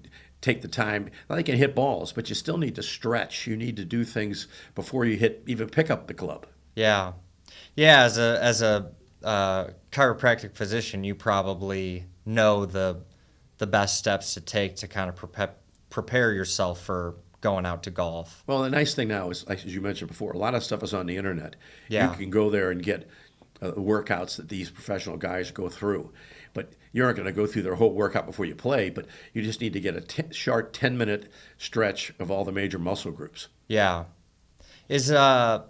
take the time. Now, they can hit balls, but you still need to stretch. You need to do things before you even pick up the club. Yeah. Yeah, as a chiropractic physician, you probably know the best steps to take to kind of prepare yourself for going out to golf. Well, the nice thing now is, like as you mentioned before, a lot of stuff is on the internet. Yeah. You can go there and get workouts that these professional guys go through. But you aren't going to go through their whole workout before you play, but you just need to get a short 10-minute stretch of all the major muscle groups. Yeah. Yeah,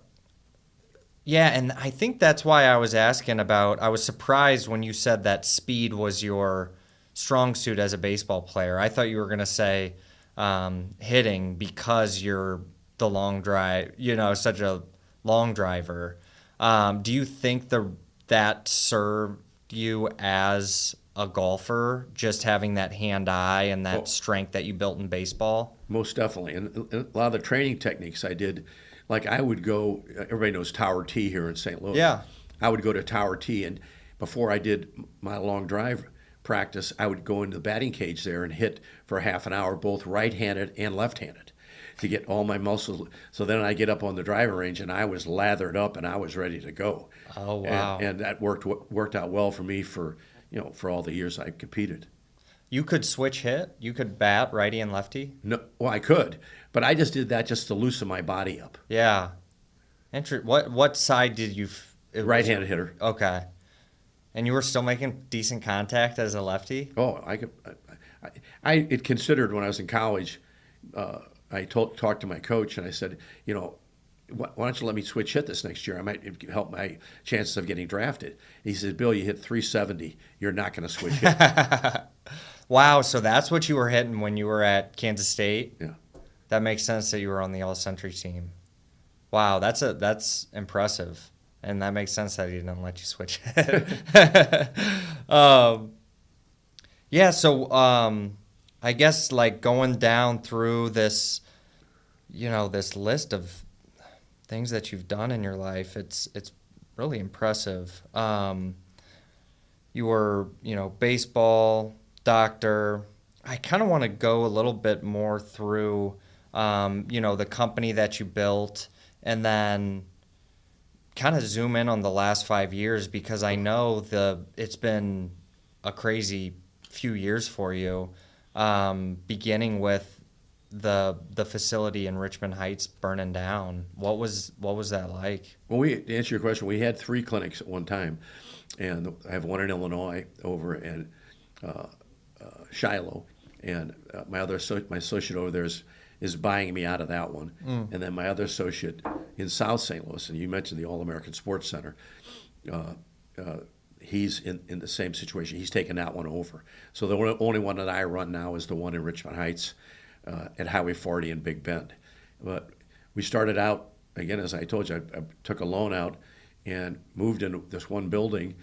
and I think that's why I was asking about, I was surprised when you said that speed was your strong suit as a baseball player. I thought you were going to say hitting because you're the long drive, such a long driver. Do you think that served you as a golfer, just having that hand-eye and that strength that you built in baseball? Most definitely. And a lot of the training techniques I did, like I would go, everybody knows Tower T here in St. Louis. Yeah. I would go to Tower T, and before I did my long drive practice, I would go into the batting cage there and hit for half an hour, both right-handed and left-handed, to get all my muscles. So then I get up on the driving range, and I was lathered up, and I was ready to go. Oh, wow. And that worked out well for me for all the years I competed. You could switch hit? You could bat righty and lefty? No, well, I could, but I just did that just to loosen my body up. Yeah. What side did you? Right-handed hitter. Okay. And you were still making decent contact as a lefty? Oh, I could. It considered when I was in college. I talked to my coach and I said, why don't you let me switch hit this next year? I might help my chances of getting drafted. He said, Bill, you hit 370. You're not going to switch hit. Wow, so that's what you were hitting when you were at Kansas State? Yeah. That makes sense that you were on the All-Century team. Wow, that's impressive. And that makes sense that he didn't let you switch it. Yeah, so I guess like going down through this, this list of things that you've done in your life, it's really impressive. You were, baseball, doctor. I kind of want to go a little bit more through, the company that you built, and then kind of zoom in on the last 5 years, because I know it's been a crazy few years for you, beginning with the facility in Richmond Heights burning down. What was that like? Well, to answer your question, we had 3 clinics at one time, and I have one in Illinois over in Shiloh, and my associate over there is buying me out of that one. And then my other associate in South St. Louis, and you mentioned the All-American Sports Center, he's in the same situation. He's taken that one over. So the only one that I run now is the one in Richmond Heights at Highway 40 in Big Bend. But we started out, again, as I told you, I took a loan out and moved into this one building,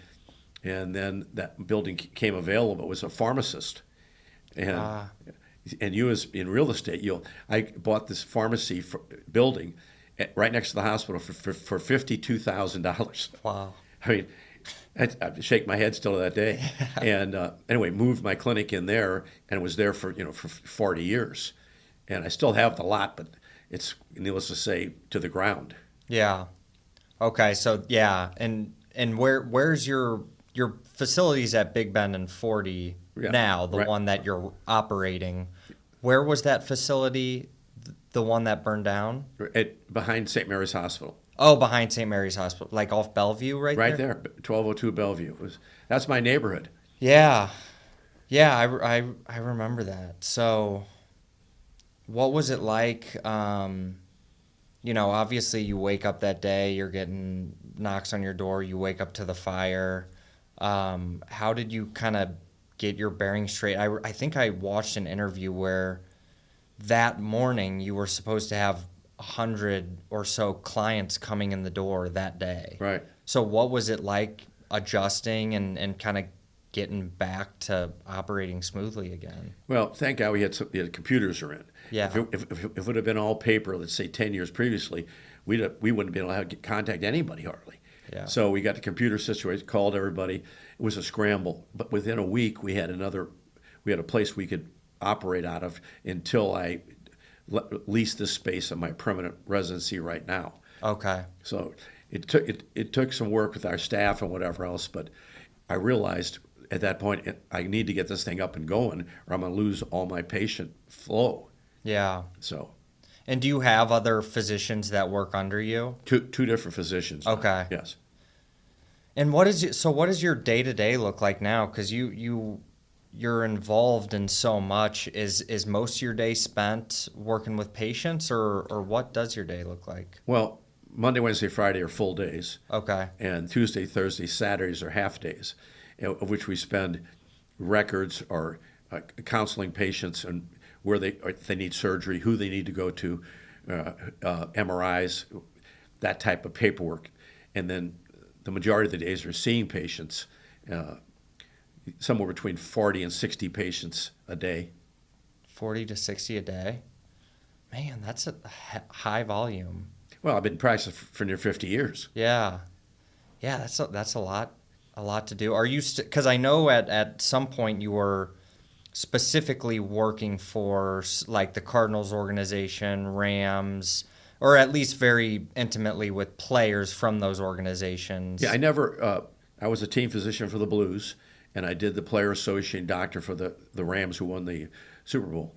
and then that building came available. It was a pharmacist. And you, as in real estate, I bought this pharmacy building right next to the hospital for $52,000. Wow. I mean, I shake my head still to that day. And anyway, moved my clinic in there, and was there for 40 years. And I still have the lot, but it's, needless to say, to the ground. Yeah. Okay. So yeah, and where's your facilities at Big Bend and 40 now? The one that you're operating. Where was that facility? The one that burned down? Behind St. Mary's Hospital. Oh, behind St. Mary's Hospital, like off Bellevue, right there? Right there, 1202 Bellevue. That's my neighborhood. Yeah. Yeah, I remember that. So what was it like? Obviously you wake up that day, you're getting knocks on your door, you wake up to the fire. How did you kind of get your bearings straight? I think I watched an interview where that morning you were supposed to have 100 or so clients coming in the door that day. Right. So what was it like adjusting and kind of getting back to operating smoothly again? Well, thank God we had computers are in. Yeah. If it would have been all paper, let's say 10 years previously, we wouldn't be able to contact anybody hardly. Yeah. So we got the computer situation, called everybody. It was a scramble. But within a week, we had a place we could operate out of until I lease this space in my permanent residency right now. Okay. So, it took some work with our staff and whatever else, but I realized at that point I need to get this thing up and going, or I'm going to lose all my patient flow. Yeah. So. And do you have other physicians that work under you? Two different physicians. Okay. Yes. And what does your day-to-day look like now? Because you're involved in so much. Is most of your day spent working with patients, or what does your day look like? Well, Monday, Wednesday, Friday are full days. Okay. And Tuesday, Thursday, Saturdays are half days, of which we spend records or counseling patients and where if they need surgery, who they need to go to, MRIs, that type of paperwork. And then the majority of the days are seeing patients, somewhere between 40 and 60 patients a day. 40 to 60 a day? Man, that's a high volume. Well, I've been practicing for near 50 years. Yeah. Yeah, that's a lot to do. Are you because I know at some point you were specifically working for like the Cardinals organization, Rams, or at least very intimately with players from those organizations. Yeah, I was a team physician for the Blues, and I did the player association doctor for the Rams, who won the Super Bowl.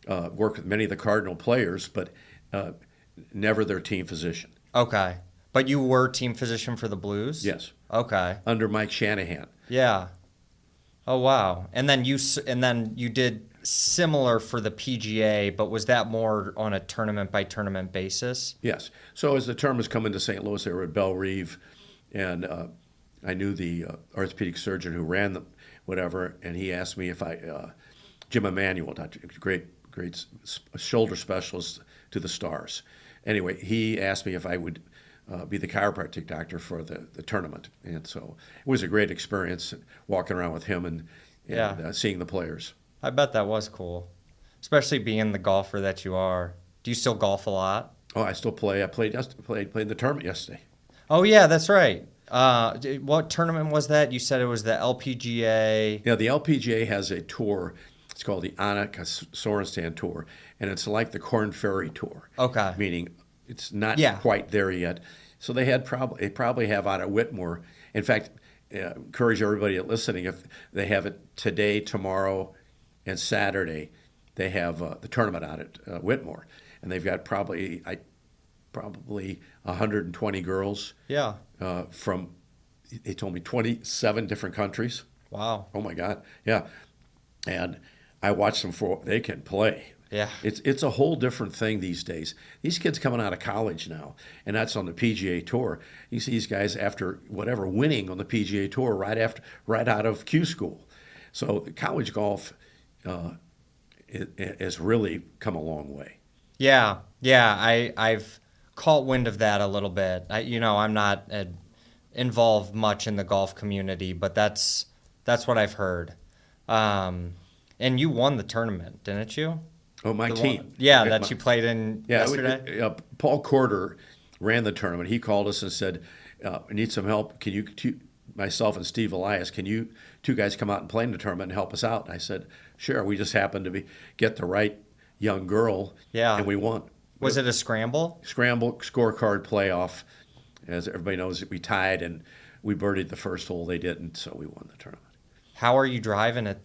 Worked with many of the Cardinal players, but never their team physician. Okay. But you were team physician for the Blues? Yes. Okay. Under Mike Shanahan. Yeah. Oh, wow. And then you did similar for the PGA, but was that more on a tournament-by-tournament basis? Yes. So as the tournaments come into St. Louis, they were at Belle Reve, and I knew the orthopedic surgeon who ran them, whatever, and he asked me if Jim Emanuel, great shoulder specialist to the Stars. Anyway, he asked me if I would be the chiropractic doctor for the tournament. And so it was a great experience walking around with him and seeing the players. I bet that was cool, especially being the golfer that you are. Do you still golf a lot? Oh, I still play. I played in the tournament yesterday. Oh, yeah, that's right. What tournament was that? You said it was the LPGA. Yeah, the LPGA has a tour. It's called the Anna Sorenstam Tour, and it's like the Korn Ferry Tour. Okay. Meaning it's not quite there yet. So they probably have out at Whitmore. In fact, encourage everybody listening, if they have it today, tomorrow, and Saturday, they have the tournament out at Whitmore, and they've got probably 120 girls. Yeah. From, they told me, 27 different countries. Wow. Oh my God. Yeah. And I watch them they can play. Yeah. It's a whole different thing these days. These kids coming out of college now, and that's on the PGA Tour. You see these guys after winning on the PGA Tour right out of Q school. So college golf has really come a long way. Yeah. I've caught wind of that a little bit. I'm not involved much in the golf community, but that's what I've heard. And you won the tournament, didn't you? Oh, my team. You played in yesterday? Paul Corder ran the tournament. He called us and said, I need some help. Can you, myself and Steve Elias, can you two guys come out and play in the tournament and help us out? And I said, sure. We just happened to get the right young girl, and we won. Was it a scramble? Scramble, scorecard, playoff. As everybody knows, we tied, and we birdied the first hole. They didn't, so we won the tournament. How are you driving it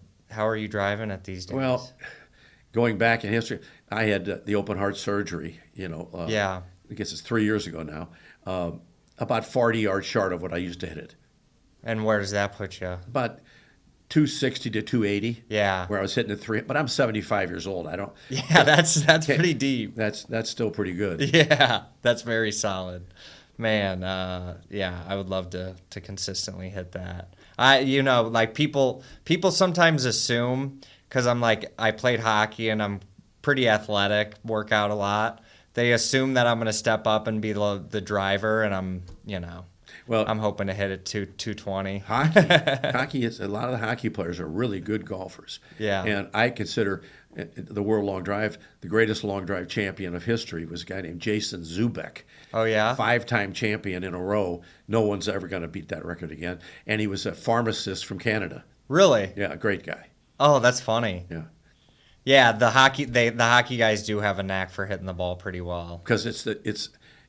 these days? Well, going back in history, I had the open heart surgery, I guess it's 3 years ago now, about 40 yards short of what I used to hit it. And where does that put you? About 260 to 280. Yeah. Where I was hitting it three, but I'm 75 years old. Yeah, that's pretty deep. That's still pretty good. Yeah, that's very solid. Man, I would love to consistently hit that. People sometimes assume, because I played hockey and I'm pretty athletic, work out a lot. They assume that I'm going to step up and be the driver, and I'm hoping to hit it 220. Hockey is, a lot of the hockey players are really good golfers. Yeah. And I consider the World Long Drive, the greatest long drive champion of history was a guy named Jason Zubek. Oh, yeah? 5-time champion in a row. No one's ever going to beat that record again. And he was a pharmacist from Canada. Really? Yeah, a great guy. Oh, that's funny. Yeah. Yeah, the hockey guys do have a knack for hitting the ball pretty well. Because it's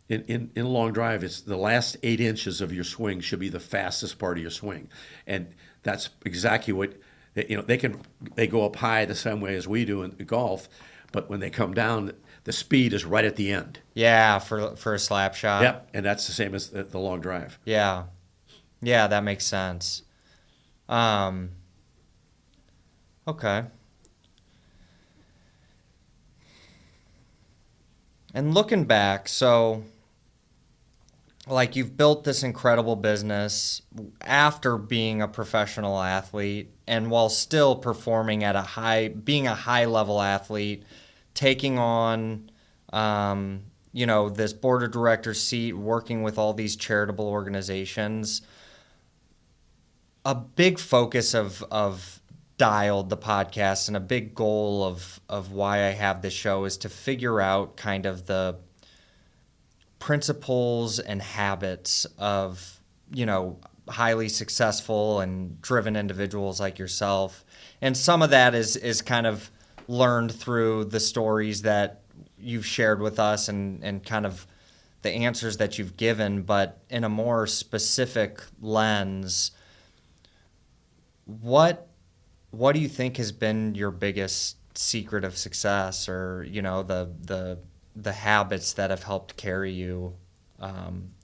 in a long drive, it's the last 8 inches of your swing should be the fastest part of your swing, and that's exactly what they go up high the same way as we do in golf, but when they come down, the speed is right at the end. Yeah, for a slap shot. Yep, and that's the same as the long drive. Yeah, yeah, that makes sense. Okay. And looking back, so like you've built this incredible business after being a professional athlete and while still performing at being a high level athlete, taking on, this board of directors seat, working with all these charitable organizations. A big focus of DIALED, the podcast, and a big goal of why I have this show is to figure out kind of the principles and habits of, highly successful and driven individuals like yourself. And some of that is kind of learned through the stories that you've shared with us and kind of the answers that you've given, but in a more specific lens, what do you think has been your biggest secret of success, or the habits that have helped carry you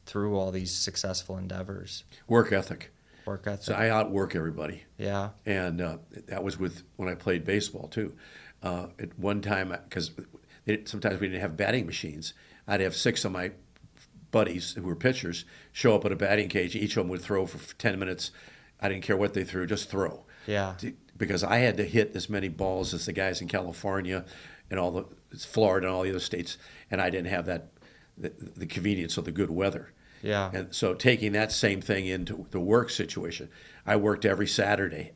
through all these successful endeavors? Work ethic. Work ethic. So I outwork everybody. Yeah. And that was when I played baseball too. At one time, because sometimes we didn't have batting machines, I'd have 6 of my buddies who were pitchers show up at a batting cage. Each of them would throw for 10 minutes. I didn't care what they threw, just throw. Yeah. Because I had to hit as many balls as the guys in California and Florida and all the other states, and I didn't have the convenience of the good weather. Yeah. And so taking that same thing into the work situation, I worked every Saturday,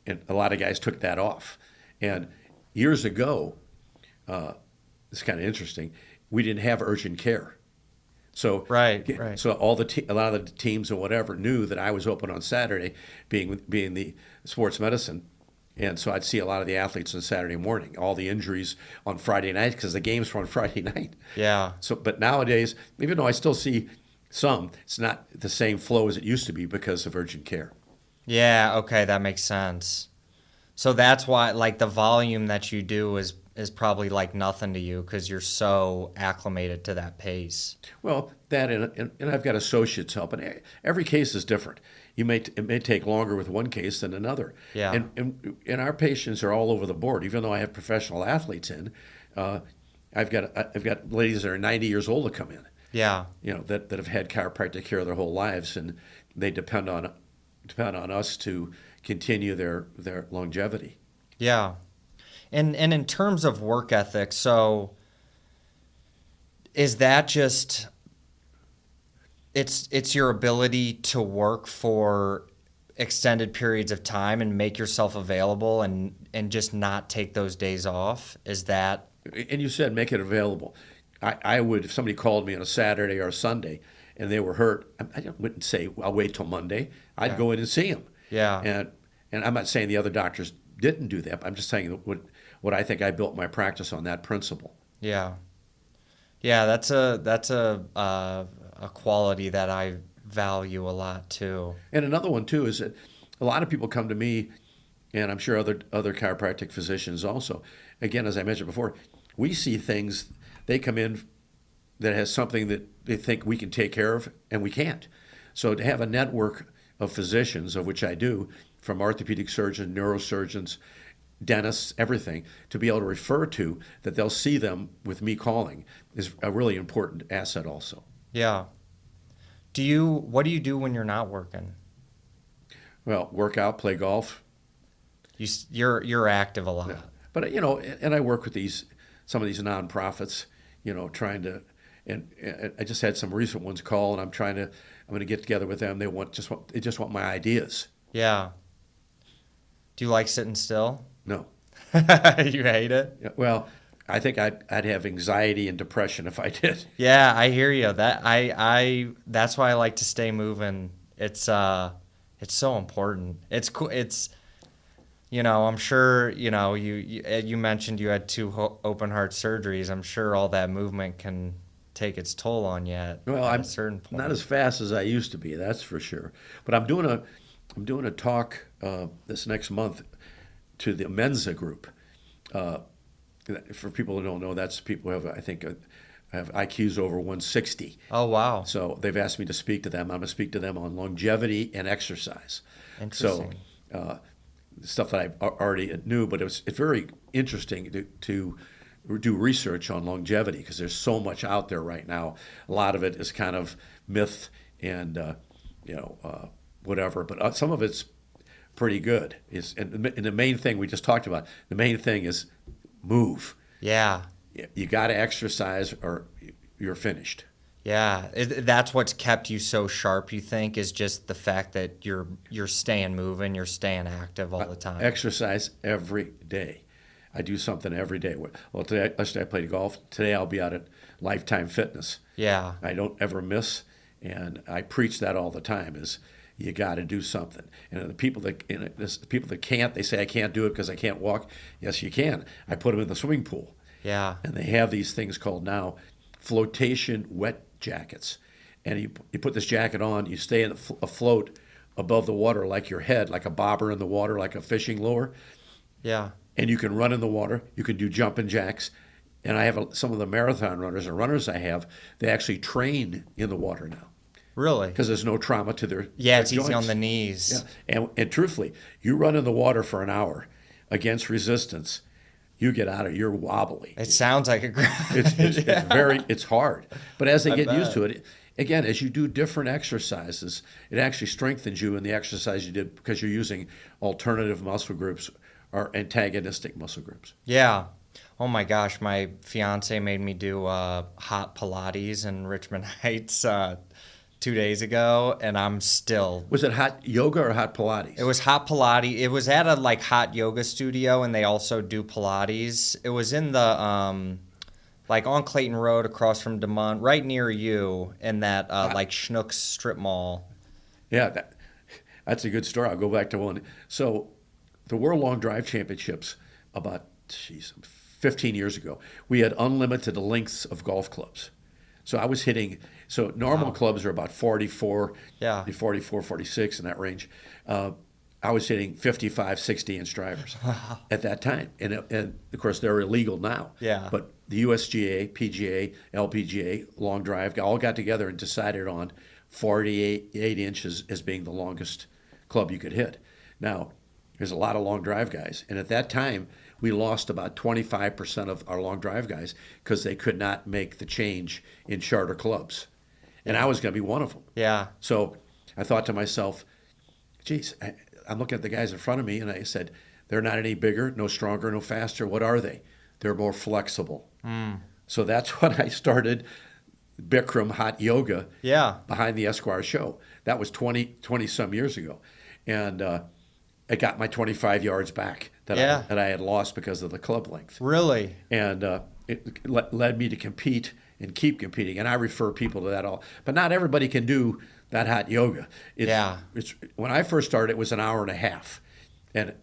and a lot of guys took that off. And years ago, it's kind of interesting, we didn't have urgent care. So right. So a lot of the teams and whatever knew that I was open on Saturday, being the sports medicine, and so I'd see a lot of the athletes on Saturday morning. All the injuries on Friday night because the games were on Friday night. Yeah. So, but nowadays, even though I still see some, it's not the same flow as it used to be because of urgent care. Yeah. Okay, that makes sense. So that's why, like, the volume that you do is probably like nothing to you because you're so acclimated to that pace. Well, that and I've got associates help, and every case is different. It may take longer with one case than another. Yeah. And our patients are all over the board. Even though I have professional athletes in, I've got ladies that are 90 years old that come in. Yeah. That have had chiropractic care their whole lives, and they depend on us to continue their longevity. Yeah. And in terms of work ethic, so is that just it's your ability to work for extended periods of time and make yourself available and just not take those days off? Is that? And you said make it available. I would, if somebody called me on a Saturday or a Sunday and they were hurt, I wouldn't say I'll wait till Monday. I'd go in and see them. Yeah. And I'm not saying the other doctors didn't do that. But I'm just saying what I think I built my practice on that principle. Yeah. Yeah, that's a quality that I value a lot too. And another one too is that a lot of people come to me, and I'm sure other chiropractic physicians also. Again, as I mentioned before, we see things. They come in that has something that they think we can take care of, and we can't. So to have a network of physicians, of which I do, from orthopedic surgeons, neurosurgeons, dentists, everything, to be able to refer to that they'll see them with me calling is a really important asset also. Yeah. What do you do when you're not working? Well, work out, play golf. You're active a lot. Yeah. But and I work with some of these nonprofits, trying to, and I just had some recent ones call, and I'm going to get together with them. They just want my ideas. Yeah. Do you like sitting still? No. You hate it? Yeah, well, I think I'd have anxiety and depression if I did. Yeah, I hear you. That's why I like to stay moving. It's so important. It's cool. It's I'm sure you mentioned you had 2 open heart surgeries. I'm sure all that movement can take its toll on you Well, at I'm a certain point. not as fast as I used to be, that's for sure. But I'm doing a talk this next month to the Mensa group. Uh, for people who don't know, that's people who have, I think, have IQs over 160. Oh, wow. So they've asked me to speak to them. I'm going to speak to them on longevity and exercise. So Interesting. stuff that I already knew, but it's very interesting to do research on longevity because there's so much out there right now. A lot of it is kind of myth and whatever, but some of it's pretty good. And the main thing we just talked about, the main thing is move. Yeah. You got to exercise or you're finished. Yeah, that's what's kept you so sharp, you think, is just the fact that you're staying moving, you're staying active all the time. Exercise every day. I do something every day. Well, today, yesterday I played golf. Today I'll be out at Lifetime Fitness. Yeah. I don't ever miss, and I preach that all the time. Is you got to do something. And the people that can't, they say I can't do it because I can't walk. Yes, you can. I put them in the swimming pool. Yeah. And they have these things called now flotation wet jackets. And you put this jacket on, you stay afloat above the water like your head, like a bobber in the water, like a fishing lure. Yeah. And you can run in the water. You can do jumping jacks. And I have some of the marathon runners and runners I have, they actually train in the water now. Really? Because there's no trauma to their it's joints. easy on the knees. Yeah. And truthfully, you run in the water for an hour against resistance, you get out of, you're wobbly. It sounds like a It's hard. But as they get used bet. to it, again, as you do different exercises, it actually strengthens you in the exercise you did because you're using alternative muscle groups or antagonistic muscle groups. Yeah. Oh my gosh, my fiance made me do hot Pilates in Richmond Heights 2 days ago, and I'm still. Was it hot yoga or hot Pilates? It was hot Pilates. It was at a hot yoga studio, and they also do Pilates. It was in the on Clayton Road across from DeMont, right near you, in that Schnucks strip mall. Yeah, that's a good story. I'll go back to one. So the World Long Drive Championships about 15 years ago, we had unlimited lengths of golf clubs. So I was hitting, normal clubs are about 44, 46 in that range. I was hitting 55, 60-inch drivers at that time. And of course, they're illegal now. Yeah. But the USGA, PGA, LPGA, long drive, all got together and decided on 48 inches as being the longest club you could hit. Now, there's a lot of long drive guys. And at that time, we lost about 25% of our long drive guys because they could not make the change in charter clubs. And I was going to be one of them. Yeah. So I thought to myself, geez, I'm looking at the guys in front of me, and I said, they're not any bigger, no stronger, no faster. What are they? They're more flexible. So that's when I started Bikram hot yoga behind the Esquire show. That was 20-some years ago. And I got my 25 yards back that I had lost because of the club length. Really? And it led me to compete and keep competing. And I refer people to that all. But not everybody can do that hot yoga. It's when I first started, it was an hour and a half, and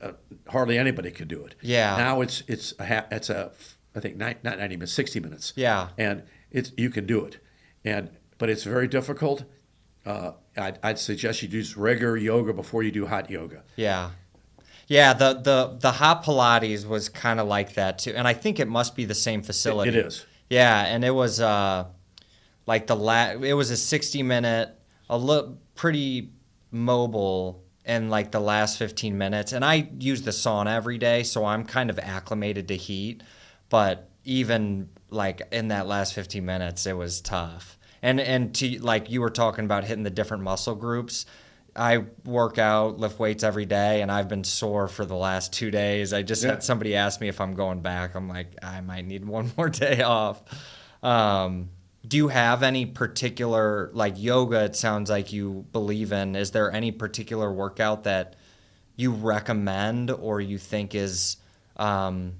hardly anybody could do it. Yeah. Now it's I think not 90 minutes, 60 minutes. Yeah. And you can do it, but it's very difficult. I'd suggest you do regular yoga before you do hot yoga. Yeah. Yeah, the hot Pilates was kind of like that too, and I think it must be the same facility. It is. Yeah, and it was it was a 60-minute, pretty mobile in the last 15 minutes, and I use the sauna every day, so I'm kind of acclimated to heat, but even in that last 15 minutes, it was tough. And to you were talking about hitting the different muscle groups. I work out, lift weights every day, and I've been sore for the last 2 days. I just had somebody ask me if I'm going back. I'm like, I might need one more day off. Do you have any particular, yoga, it sounds like you believe in. Is there any particular workout that you recommend or you think is the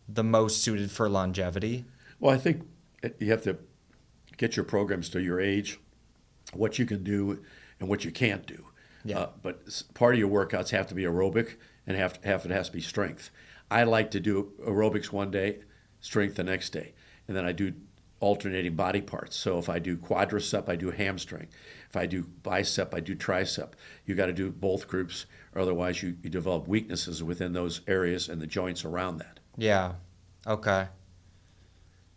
most suited for longevity? Well, I think you have to get your programs to your age, what you can do and what you can't do. Yeah. But part of your workouts have to be aerobic, and half it has to be strength. I like to do aerobics one day, strength the next day, and then I do alternating body parts. So if I do quadricep, I do hamstring. If I do bicep, I do tricep. You got to do both groups, or otherwise you develop weaknesses within those areas and the joints around that. Yeah. Okay.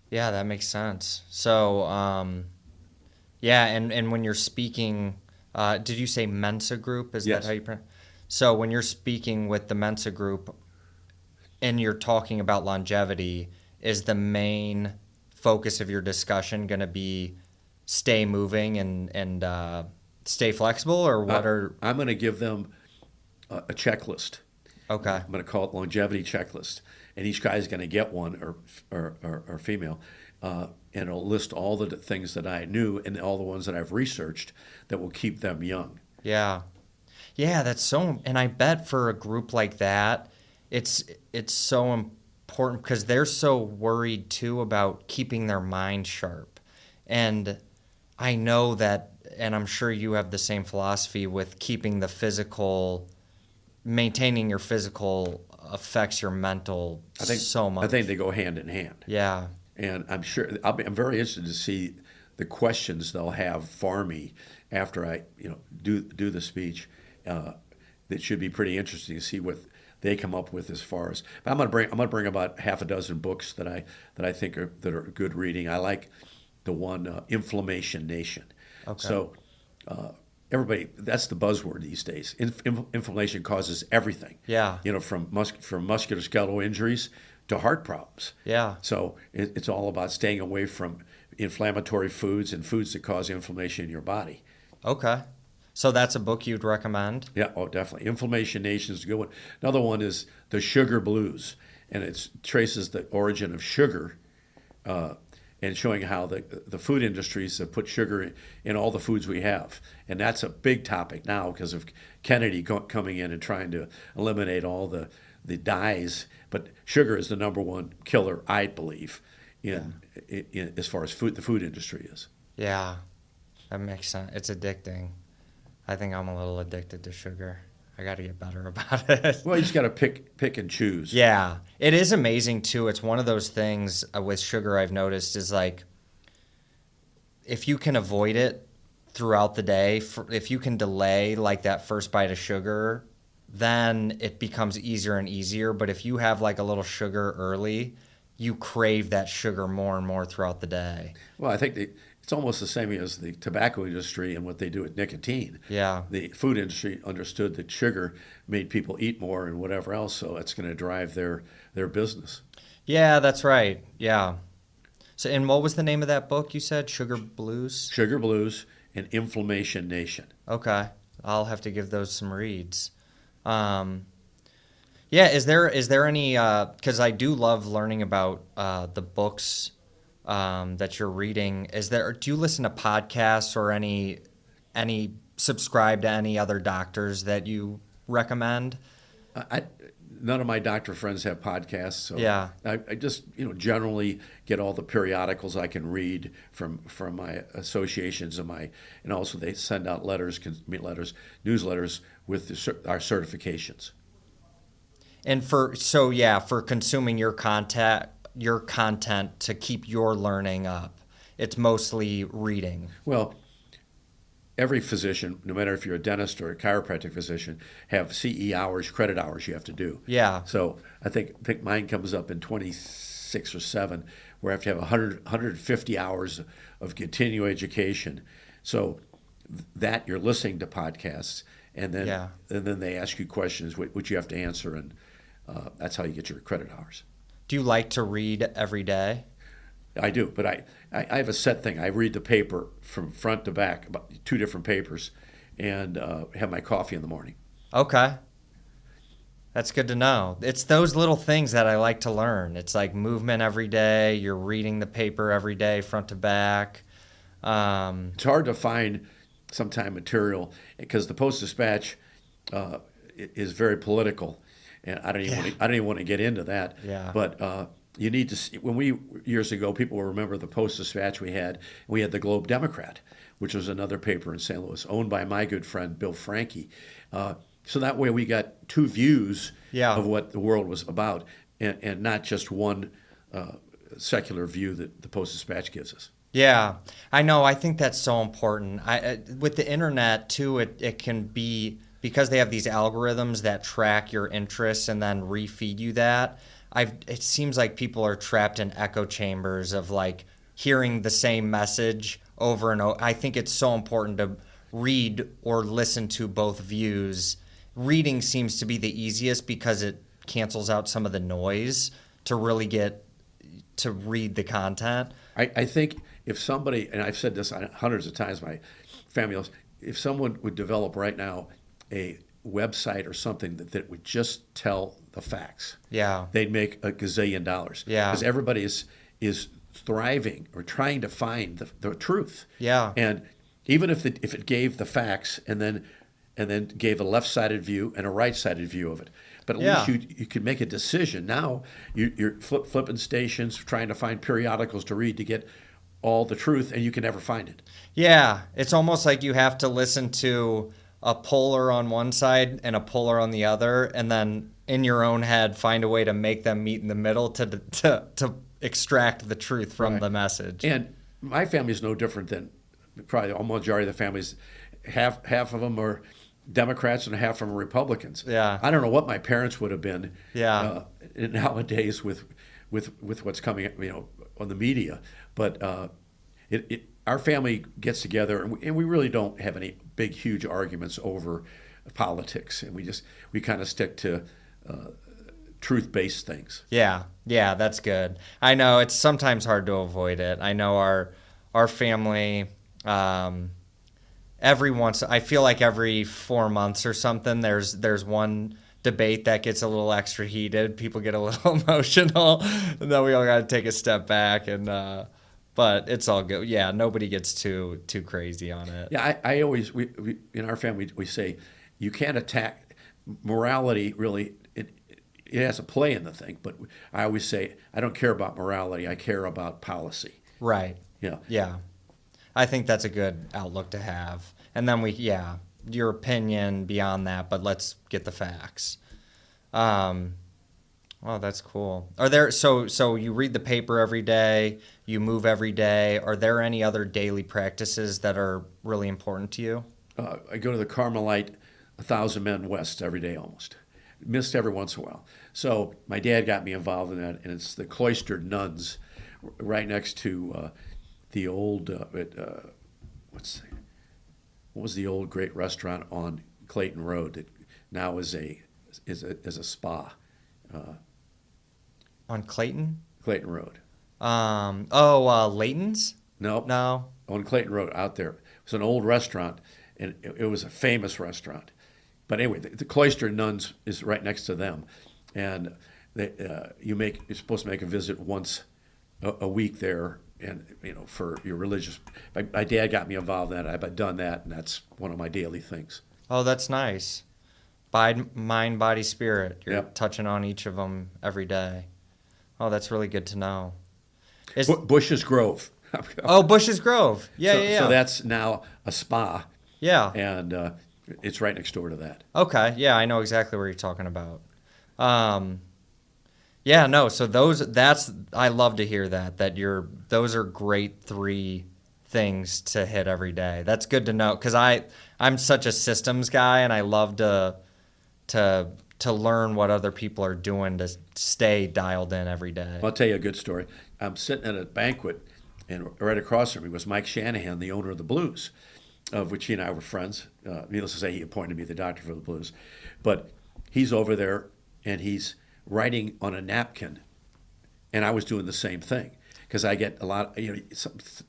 Yeah, that makes sense. So, yeah, and when you're speaking, did you say Mensa group? Is Yes. that how you pronounce? So when you're speaking with the Mensa group and you're talking about longevity, is the main focus of your discussion going to be stay moving and stay flexible, or what are? I'm going to give them a checklist. Okay. I'm going to call it longevity checklist, and each guy's going to get one, or female, and it'll list all the things that I knew and all the ones that I've researched that will keep them young. Yeah. Yeah, that's so, and I bet for a group like that, it's so important because they're so worried too about keeping their mind sharp. And I know that, and I'm sure you have the same philosophy with keeping the physical, maintaining your physical affects your mental so much. I think they go hand in hand. Yeah. And I'm sure I'm very interested to see the questions they'll have for me after I do the speech. That should be pretty interesting to see what they come up with as far as. But I'm gonna bring about half a dozen books that I think are good reading. I like the one Inflammation Nation. Okay. So everybody, that's the buzzword these days. Inflammation causes everything. Yeah. From musculoskeletal injuries to heart problems. Yeah. So it's all about staying away from inflammatory foods and foods that cause inflammation in your body. Okay. So that's a book you'd recommend? Yeah, oh, definitely. Inflammation Nation is a good one. Another one is The Sugar Blues, and it traces the origin of sugar and showing how the food industries have put sugar in all the foods we have. And that's a big topic now because of Kennedy coming in and trying to eliminate all the dyes. But sugar is the number one killer, I believe, in as far as the food industry is. Yeah, that makes sense. It's addicting. I think I'm a little addicted to sugar. I got to get better about it. Well, you just got to pick and choose. Yeah, it is amazing too. It's one of those things with sugar I've noticed is like if you can avoid it throughout the day, if you can delay like that first bite of sugar, then it becomes easier and easier. But if you have like a little sugar early, you crave that sugar more and more throughout the day. Well, I think it's almost the same as the tobacco industry and what they do with nicotine. Yeah. The food industry understood that sugar made people eat more and whatever else, so it's going to drive their business. Yeah, that's right. Yeah. So, and what was the name of that book you said? Sugar Blues? Sugar Blues and Inflammation Nation. Okay. I'll have to give those some reads. Yeah, is there any, because I do love learning about the books that you're reading. Do you listen to podcasts or any subscribe to any other doctors that you recommend? None of my doctor friends have podcasts, so Yeah. I just generally get all the periodicals I can read from my associations and also they send out newsletters with our certifications. And for consuming your content to keep your learning up, it's mostly reading. Well, every physician, no matter if you're a dentist or a chiropractic physician, have CE hours, credit hours you have to do. Yeah. So I think mine comes up in 26 or 7, where I have to have 150 hours of continuing education. So that you're listening to podcasts, and then they ask you questions which you have to answer, and that's how you get your credit hours. Do you like to read every day? I do, but I have a set thing. I read the paper from front to back, about 2 different papers, and have my coffee in the morning. Okay. That's good to know. It's those little things that I like to learn. It's like movement every day. You're reading the paper every day, front to back. It's hard to find sometime material because the Post-Dispatch is very political, and I don't even want to get into that. Yeah. But you need to see, years ago, people will remember the Post-Dispatch we had. We had the Globe Democrat, which was another paper in St. Louis, owned by my good friend Bill Franke. So that way we got 2 views of what the world was about, and not just one secular view that the Post-Dispatch gives us. Yeah, I know. I think that's so important. With the internet too, it can be, because they have these algorithms that track your interests and then refeed you that. It seems like people are trapped in echo chambers of like hearing the same message over and over. I think it's so important to read or listen to both views. Reading seems to be the easiest because it cancels out some of the noise to really get to read the content. I think if somebody, and I've said this hundreds of times, my family knows, if someone would develop right now a website or something that would just tell the facts, Yeah. they'd make a gazillion dollars. Yeah. Because everybody is thriving or trying to find the truth. Yeah. And even if it gave the facts and then gave a left-sided view and a right-sided view of it, but at Yeah. least you could make a decision. Now you're flipping stations, trying to find periodicals to read to get all the truth, and you can never find it. Yeah, it's almost like you have to listen to a polar on one side and a polar on the other, and then in your own head find a way to make them meet in the middle to extract the truth from the message. And my family is no different than probably a majority of the families. Half of them are Democrats and half of them are Republicans. Yeah. I don't know what my parents would have been. Yeah. Nowadays with what's coming, on the media, but our family gets together and we really don't have any big, huge arguments over politics, and we kind of stick to truth-based things. Yeah, that's good. I know it's sometimes hard to avoid it. I know our family, I feel like every 4 months or something, there's one debate that gets a little extra heated. People get a little emotional, and then we all got to take a step back. And but it's all good. Yeah, nobody gets too crazy on it. Yeah, I always we in our family we say you can't attack morality. Really, it has a play in the thing, but I always say I don't care about morality. I care about policy. Right. Yeah. Yeah. I think that's a good outlook to have. And then your opinion beyond that, but let's get the facts. Oh, that's cool. Are there so you read the paper every day, you move every day. Are there any other daily practices that are really important to you? I go to the Carmelite 1,000 Men West every day almost. Missed every once in a while. So my dad got me involved in that, and it's the cloistered nuns right next to the old what was the old great restaurant on Clayton Road that now is a spa. On Clayton Road. Layton's? No. On Clayton Road out there. It was an old restaurant, and it was a famous restaurant. But anyway, the cloistered nuns is right next to them, and you're supposed to make a visit once a week there, and for your religious. My dad got me involved in that. I've done that, and that's one of my daily things. Oh, that's nice. Mind, body, spirit. You're Yep. touching on each of them every day. Oh, that's really good to know. Bush's Grove. Oh, Bush's Grove. Yeah. So that's now a spa. Yeah. And it's right next door to that. Okay. Yeah, I know exactly what you're talking about. Yeah, no. So I love to hear that those are great 3 things to hit every day. That's good to know, because I'm such a systems guy, and I love to learn what other people are doing to stay dialed in every day. I'll tell you a good story. I'm sitting at a banquet, and right across from me was Mike Shanahan, the owner of the Blues, of which he and I were friends. Needless to say, he appointed me the doctor for the Blues. But he's over there, and he's writing on a napkin, and I was doing the same thing. Because I get a lot,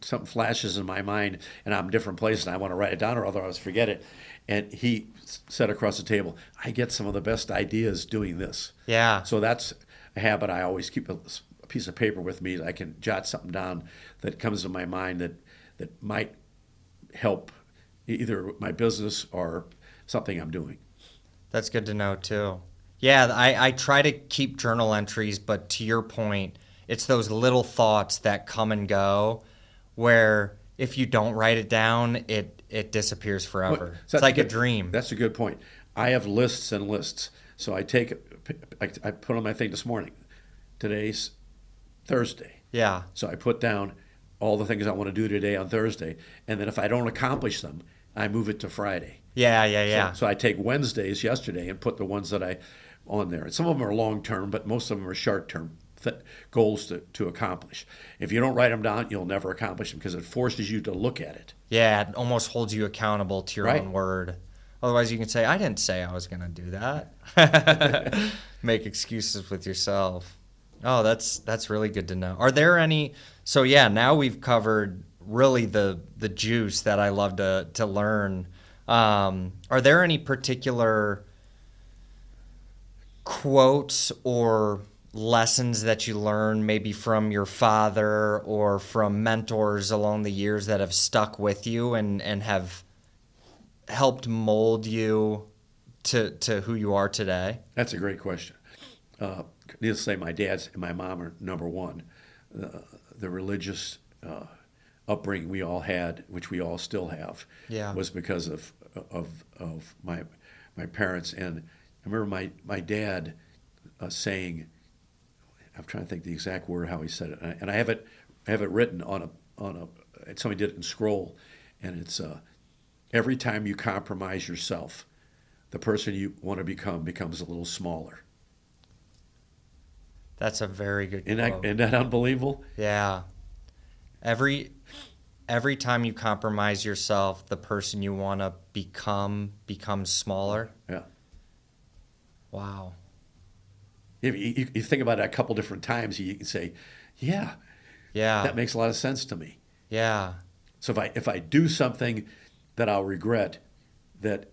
something flashes in my mind, and I'm in different places, and I want to write it down, or otherwise forget it. And he said across the table, I get some of the best ideas doing this. Yeah. So that's a habit. I always keep a piece of paper with me that I can jot something down that comes to my mind that might help either my business or something I'm doing. That's good to know, too. Yeah, I try to keep journal entries, but to your point, it's those little thoughts that come and go where if you don't write it down, it disappears forever. So it's like a dream. That's a good point. I have lists and lists. So I put on my thing this morning. Today's Thursday. Yeah. So I put down all the things I want to do today on Thursday, and then if I don't accomplish them, I move it to Friday. Yeah. So I take Wednesdays yesterday and put the ones that I on there. And some of them are long term, but most of them are short term goals to accomplish. If you don't write them down, you'll never accomplish them because it forces you to look at it. Yeah, it almost holds you accountable to your Right. own word. Otherwise, you can say, I didn't say I was going to do that. Make excuses with yourself. Oh, that's really good to know. Are there any, so yeah, now we've covered really the juice that I love to learn. Are there any particular quotes or lessons that you learn maybe from your father or from mentors along the years that have stuck with you and have helped mold you to who you are today? That's a great question. Needless to say, my dad and my mom are number one. The religious upbringing we all had, which we all still have, was because of my parents. And I remember my dad saying, I'm trying to think the exact word how he said it, and I have it written on a somebody did it in scroll, and it's every time you compromise yourself, the person you want to become becomes a little smaller. That's a very good quote. Isn't that unbelievable? Yeah. Every time you compromise yourself, the person you want to become becomes smaller. Yeah. Wow. If you think about it a couple different times, you can say, yeah, that makes a lot of sense to me. Yeah. So if I do something that I'll regret, that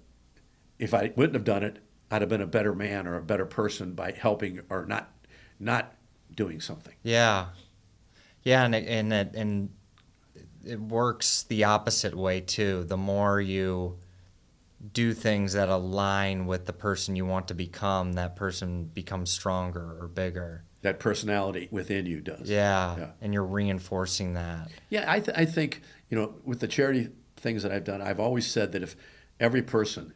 if I wouldn't have done it, I'd have been a better man or a better person by helping or not doing something. Yeah. Yeah, and it works the opposite way too. The more you do things that align with the person you want to become, that person becomes stronger or bigger. That personality within you does. Yeah. And you're reinforcing that. Yeah, I think, with the charity things that I've done, I've always said that if every person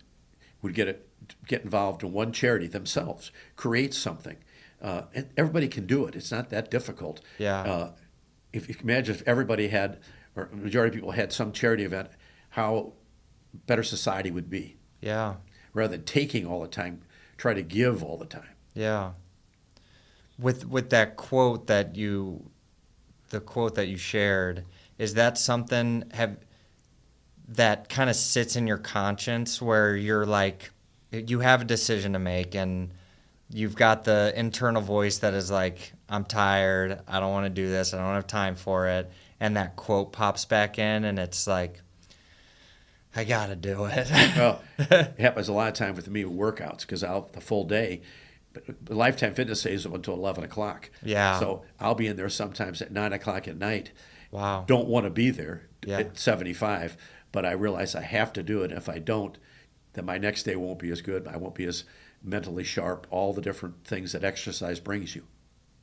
would get involved in one charity themselves, create something, and everybody can do it. It's not that difficult. Yeah. If you can imagine if everybody had, or the majority of people had some charity event, how better society would be. Yeah. Rather than taking all the time, try to give all the time. Yeah. With that quote that you shared, is that something that kind of sits in your conscience where you're like, you have a decision to make and you've got the internal voice that is like, I'm tired, I don't want to do this, I don't have time for it, and that quote pops back in and it's like, I gotta do it. Well, it happens a lot of time with me with workouts because the full day, but Lifetime Fitness stays up until 11 o'clock. Yeah. So I'll be in there sometimes at 9 o'clock at night. Wow. Don't want to be there Yeah. at 75, but I realize I have to do it. If I don't, then my next day won't be as good. I won't be as mentally sharp, all the different things that exercise brings you.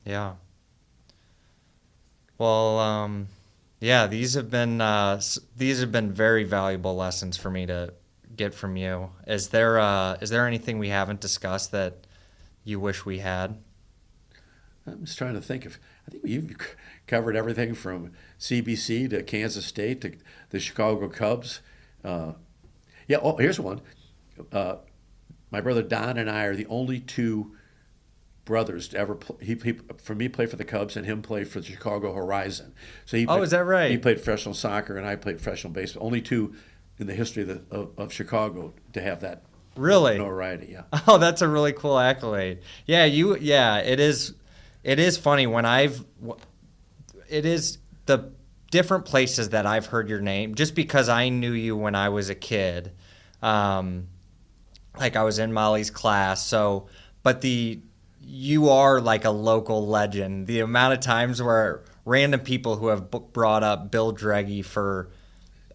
Yeah. Well, yeah, these have been very valuable lessons for me to get from you. Is there anything we haven't discussed that you wish we had? I'm just trying to think I think you've covered everything from CBC to Kansas State to the Chicago Cubs. Here's one. My brother Don and I are the only two brothers to ever play. He for me play for the Cubs and him play for the Chicago Horizon. So is that right? He played professional soccer and I played professional baseball. Only two in the history of Chicago to have that. Really? Notoriety, yeah. Oh, that's a really cool accolade. Yeah, it is funny when it is the different places that I've heard your name just because I knew you when I was a kid. Like I was in Molly's class, but you are like a local legend. The amount of times where random people who have brought up Bill Droege for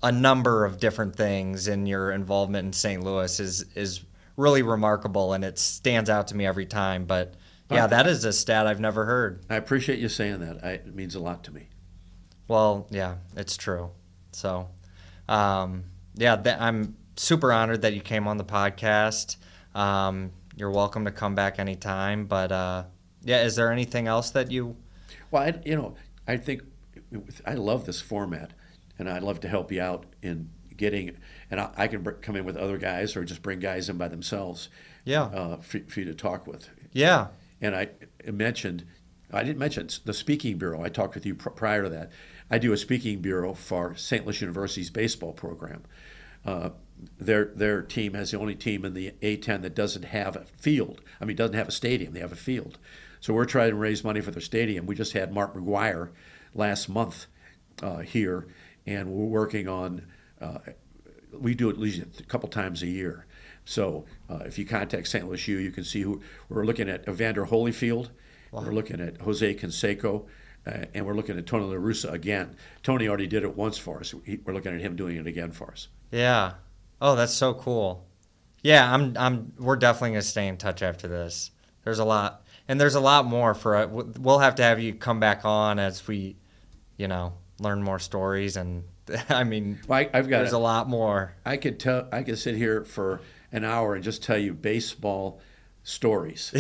a number of different things in your involvement in St. Louis is really remarkable, and it stands out to me every time. But yeah, that is a stat I've never heard. I appreciate you saying that. It means a lot to me. Well, yeah, it's true. So, I'm super honored that you came on the podcast. You're welcome to come back anytime. But is there anything else that you? Well, I think I love this format, and I'd love to help you out in getting. And I can come in with other guys, or just bring guys in by themselves. Yeah. For you to talk with. Yeah. And I didn't mention the speaking bureau. I talked with you prior to that. I do a speaking bureau for St. Louis University's baseball program. Their team has the only team in the A10 that doesn't have a field. I mean, doesn't have a stadium. They have a field. So we're trying to raise money for their stadium. We just had Mark McGuire last month here, and we're working on. We do it at least a couple times a year. So if you contact St. Louis U, you can see who we're looking at. Evander Holyfield. Wow. We're looking at Jose Canseco. And we're looking at Tony La Russa again. Tony already did it once for us. We're looking at him doing it again for us. Yeah. Oh, that's so cool. Yeah, we're definitely gonna stay in touch after this. There's a lot, and there's a lot more for. We'll have to have you come back on as we, learn more stories. And I mean, there's a lot more. I could sit here for an hour and just tell you baseball stories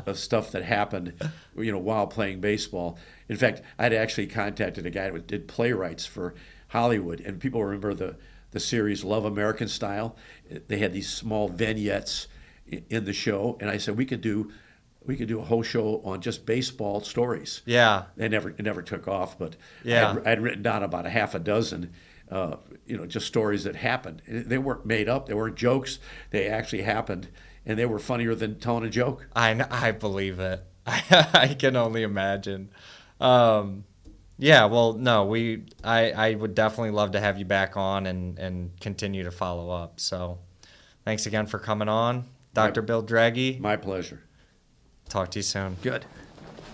of stuff that happened, while playing baseball. In fact, I'd actually contacted a guy who did playwrights for Hollywood, and people remember the series Love American Style. They had these small vignettes in the show, and I said we could do a whole show on just baseball stories. Yeah, it never took off, but yeah, I'd written down about a half a dozen. Just stories that happened. They weren't made up. They weren't jokes. They actually happened. And they were funnier than telling a joke. I believe it. I can only imagine. Yeah, well, no, I would definitely love to have you back on and continue to follow up. So thanks again for coming on, Dr. Bill Droege. My pleasure. Talk to you soon. Good.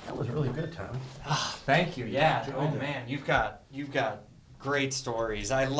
That was really good, Tommy. Oh, thank you. Yeah. Oh man, you've got great stories. I love